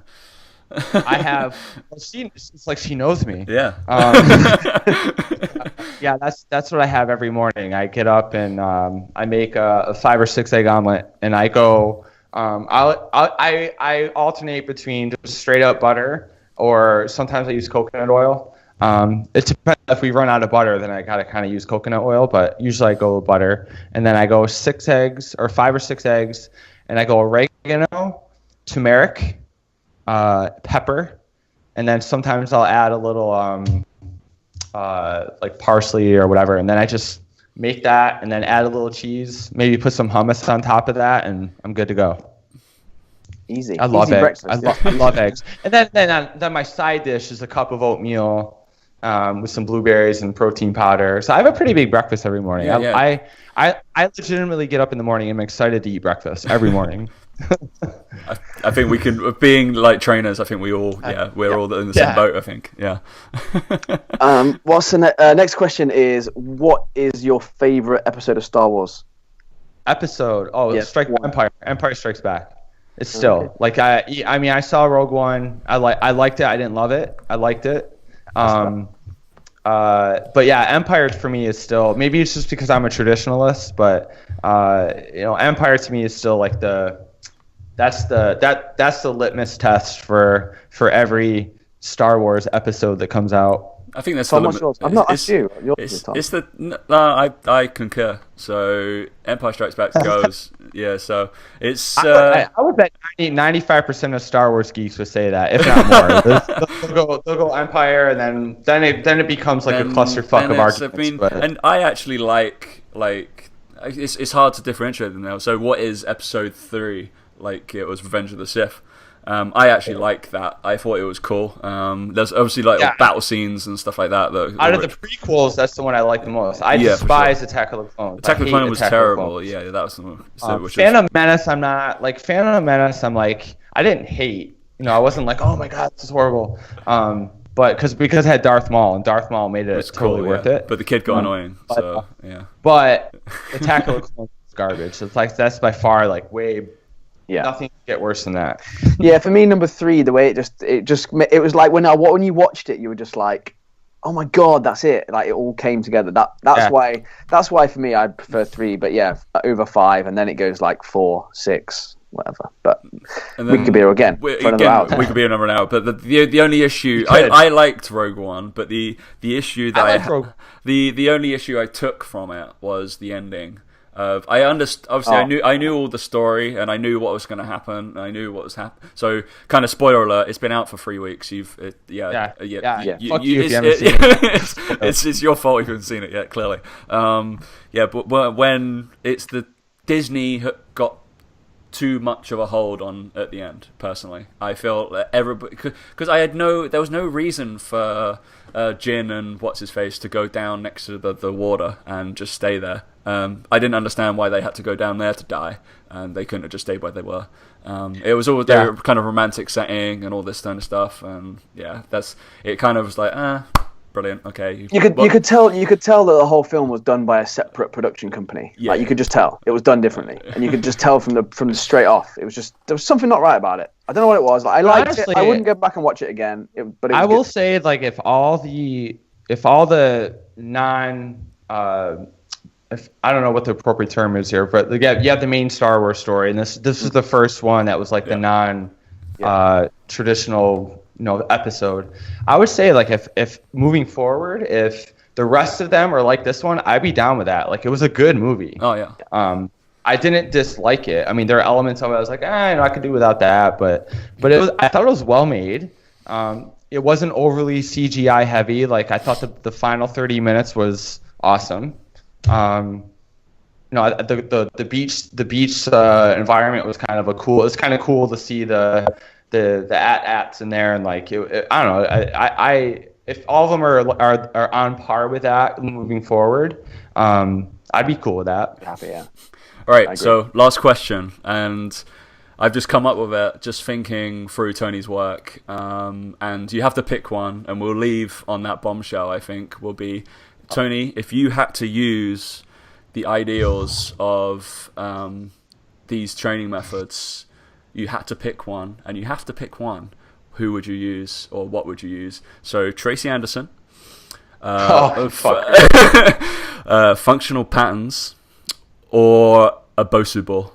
I have. It's like she knows me. Yeah. Yeah, that's what I have every morning. I get up and I make a 5 or 6 egg omelet, and I go. I alternate between just straight up butter, or sometimes I use coconut oil. It depends. If we run out of butter, then I gotta kind of use coconut oil, but usually I go with butter. And then I go 6 eggs or 5 or 6 eggs, and I go oregano, turmeric, pepper, and then sometimes I'll add a little like parsley or whatever, and then I just make that, and then add a little cheese, maybe put some hummus on top of that, and I'm good to go. Easy. I love Easy eggs. breakfast. I love eggs. And then my side dish is a cup of oatmeal with some blueberries and protein powder. So I have a pretty big breakfast every morning. Yeah. I legitimately get up in the morning and I'm excited to eat breakfast every morning. I think we can, being like trainers, I think we're all in the same boat, I think. Yeah. What's the next question is, what is your favorite episode of Star Wars? Episode? Oh, yeah. Empire Strikes Back. It's still like I mean I saw Rogue One. I liked it. I didn't love it. I liked it. But yeah, Empire for me is still, maybe it's just because I'm a traditionalist, but Empire to me is still like that's the litmus test for every Star Wars episode that comes out. I think that's I've not asked you. I concur. So Empire Strikes Back goes. Yeah. So it's. I would bet 95% of Star Wars geeks would say that, if not more. they'll go Empire, and then it becomes like a clusterfuck of arguments. And I actually like it's hard to differentiate them now. So what is Episode 3? Like it was Revenge of the Sith. I actually like that. I thought it was cool. There's obviously battle scenes and stuff like that. Out of the prequels, that's the one I like the most. I despise Attack of the Clones. Attack of the Clones was terrible. Yeah, that was the one. Phantom Menace, I'm not like Phantom Menace. I'm like, I didn't hate. I wasn't like, oh my god, this is horrible. But because it had Darth Maul, and Darth Maul made it totally worth it. But the kid got annoying. So yeah. But Attack of the Clones is garbage. It's like that's by far like way. Yeah. Nothing can get worse than that. Yeah, for me, number 3, the way it was like when you watched it, you were just like, oh my god, that's it. Like it all came together. That's why for me I prefer 3, but yeah, over 5, and then it goes like 4, 6, whatever. But we could be here again for another hour. We could be another hour. But the only issue I liked Rogue One, but the issue that the only issue I took from it was the ending. I knew all the story, and I knew what was going to happen, and I knew what was happening. So, kind of spoiler alert: it's been out for 3 weeks. Fuck you if you haven't seen it. It's your fault if you haven't seen it yet. Clearly, but when it's Disney got too much of a hold on at the end. Personally, I feel that everybody, because there was no reason for Jin and what's his face to go down next to the water and just stay there. I didn't understand why they had to go down there to die, and they couldn't have just stayed where they were. It was all their kind of romantic setting and all this kind of stuff, and it kind of was like, brilliant. Okay, you could tell that the whole film was done by a separate production company. Yeah. Like you could just tell it was done differently, and you could just tell from the straight off. It was just there was something not right about it. I don't know what it was. Like, I liked it. I wouldn't go back and watch it again. But I will say, like, if all the non I don't know what the appropriate term is here, but you have the main Star Wars story, and this is the first one that was like the non traditional episode. I would say, like, if moving forward, if the rest of them are like this one, I'd be down with that. Like, it was a good movie. Oh yeah. I didn't dislike it. I mean, there are elements of it I was like, I could do without that, but I thought it was well made. It wasn't overly CGI heavy. Like, I thought the final 30 minutes was awesome. The beach environment was kind of cool. It's kind of cool to see the AT-ATs in there, and like I don't know. I if all of them are on par with that moving forward, I'd be cool with that. Happy, yeah. All right. So last question, and I've just come up with it, just thinking through Tony's work, and you have to pick one, and we'll leave on that bombshell. I think will be. Tony, if you had to use the ideals of these training methods, you had to pick one, and you have to pick one, who would you use or what would you use? So Tracy Anderson, Functional patterns or a Bosu ball?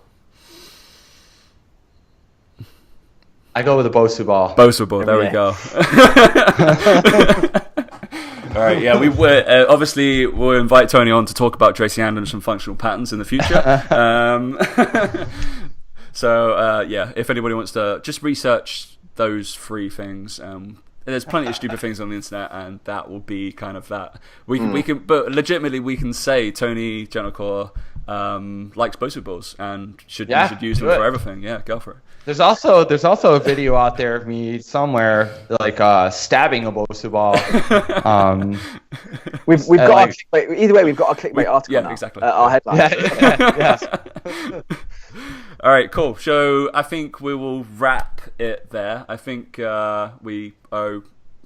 I go with a Bosu ball. Bosu ball, there we go. All right, yeah, we obviously we'll invite Tony on to talk about Tracy Anderson and functional patterns in the future. Yeah, if anybody wants to just research those 3 things, there's plenty of stupid things on the internet, and that will be kind of that. We can, but legitimately we can say Tony Gentilcore likes Bosu balls and should use them for everything. Yeah, go for it. There's also a video out there of me somewhere like stabbing a Bosu ball. We've got either way. We've got a clickbait article. Yeah, now. Exactly. Our headline. Yes. All right, cool. So I think we will wrap it there. I think we owe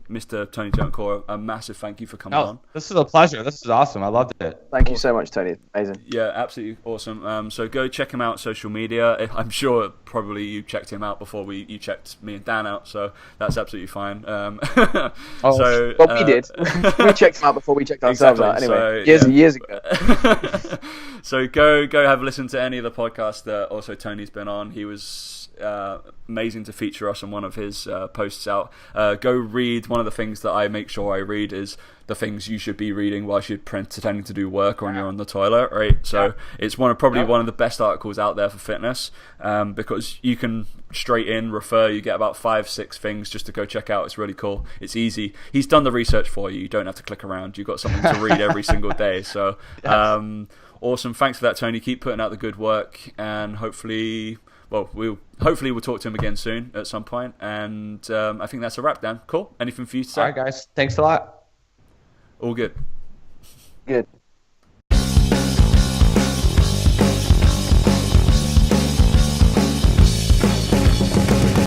Mr. Tony Gentilcore a massive thank you for coming on. This is a pleasure. This is awesome. I loved it. Thank you so much, Tony. Amazing. Yeah, absolutely awesome. So go check him out social media. I'm sure probably you checked him out before you checked me and Dan out, so that's absolutely fine. We did. We checked him out before we checked ourselves out. Anyway, years ago. So go have a listen to any of the podcasts that also Tony's been on. He was amazing to feature us on one of his posts out. Go read. One of the things that I make sure I read is the things you should be reading whilst you're pretending to do work or when you're on the toilet, right? So it's one of the best articles out there for fitness, because you can straight in refer. You get about 5-6 things just to go check out. It's really cool. It's easy. He's done the research for you. You don't have to click around. You've got something to read every single day. So awesome. Thanks for that, Tony. Keep putting out the good work, and hopefully we'll talk to him again soon at some point. And I think that's a wrap, Dan. Cool. Anything for you to say? All right, guys. Thanks a lot. All good. Good.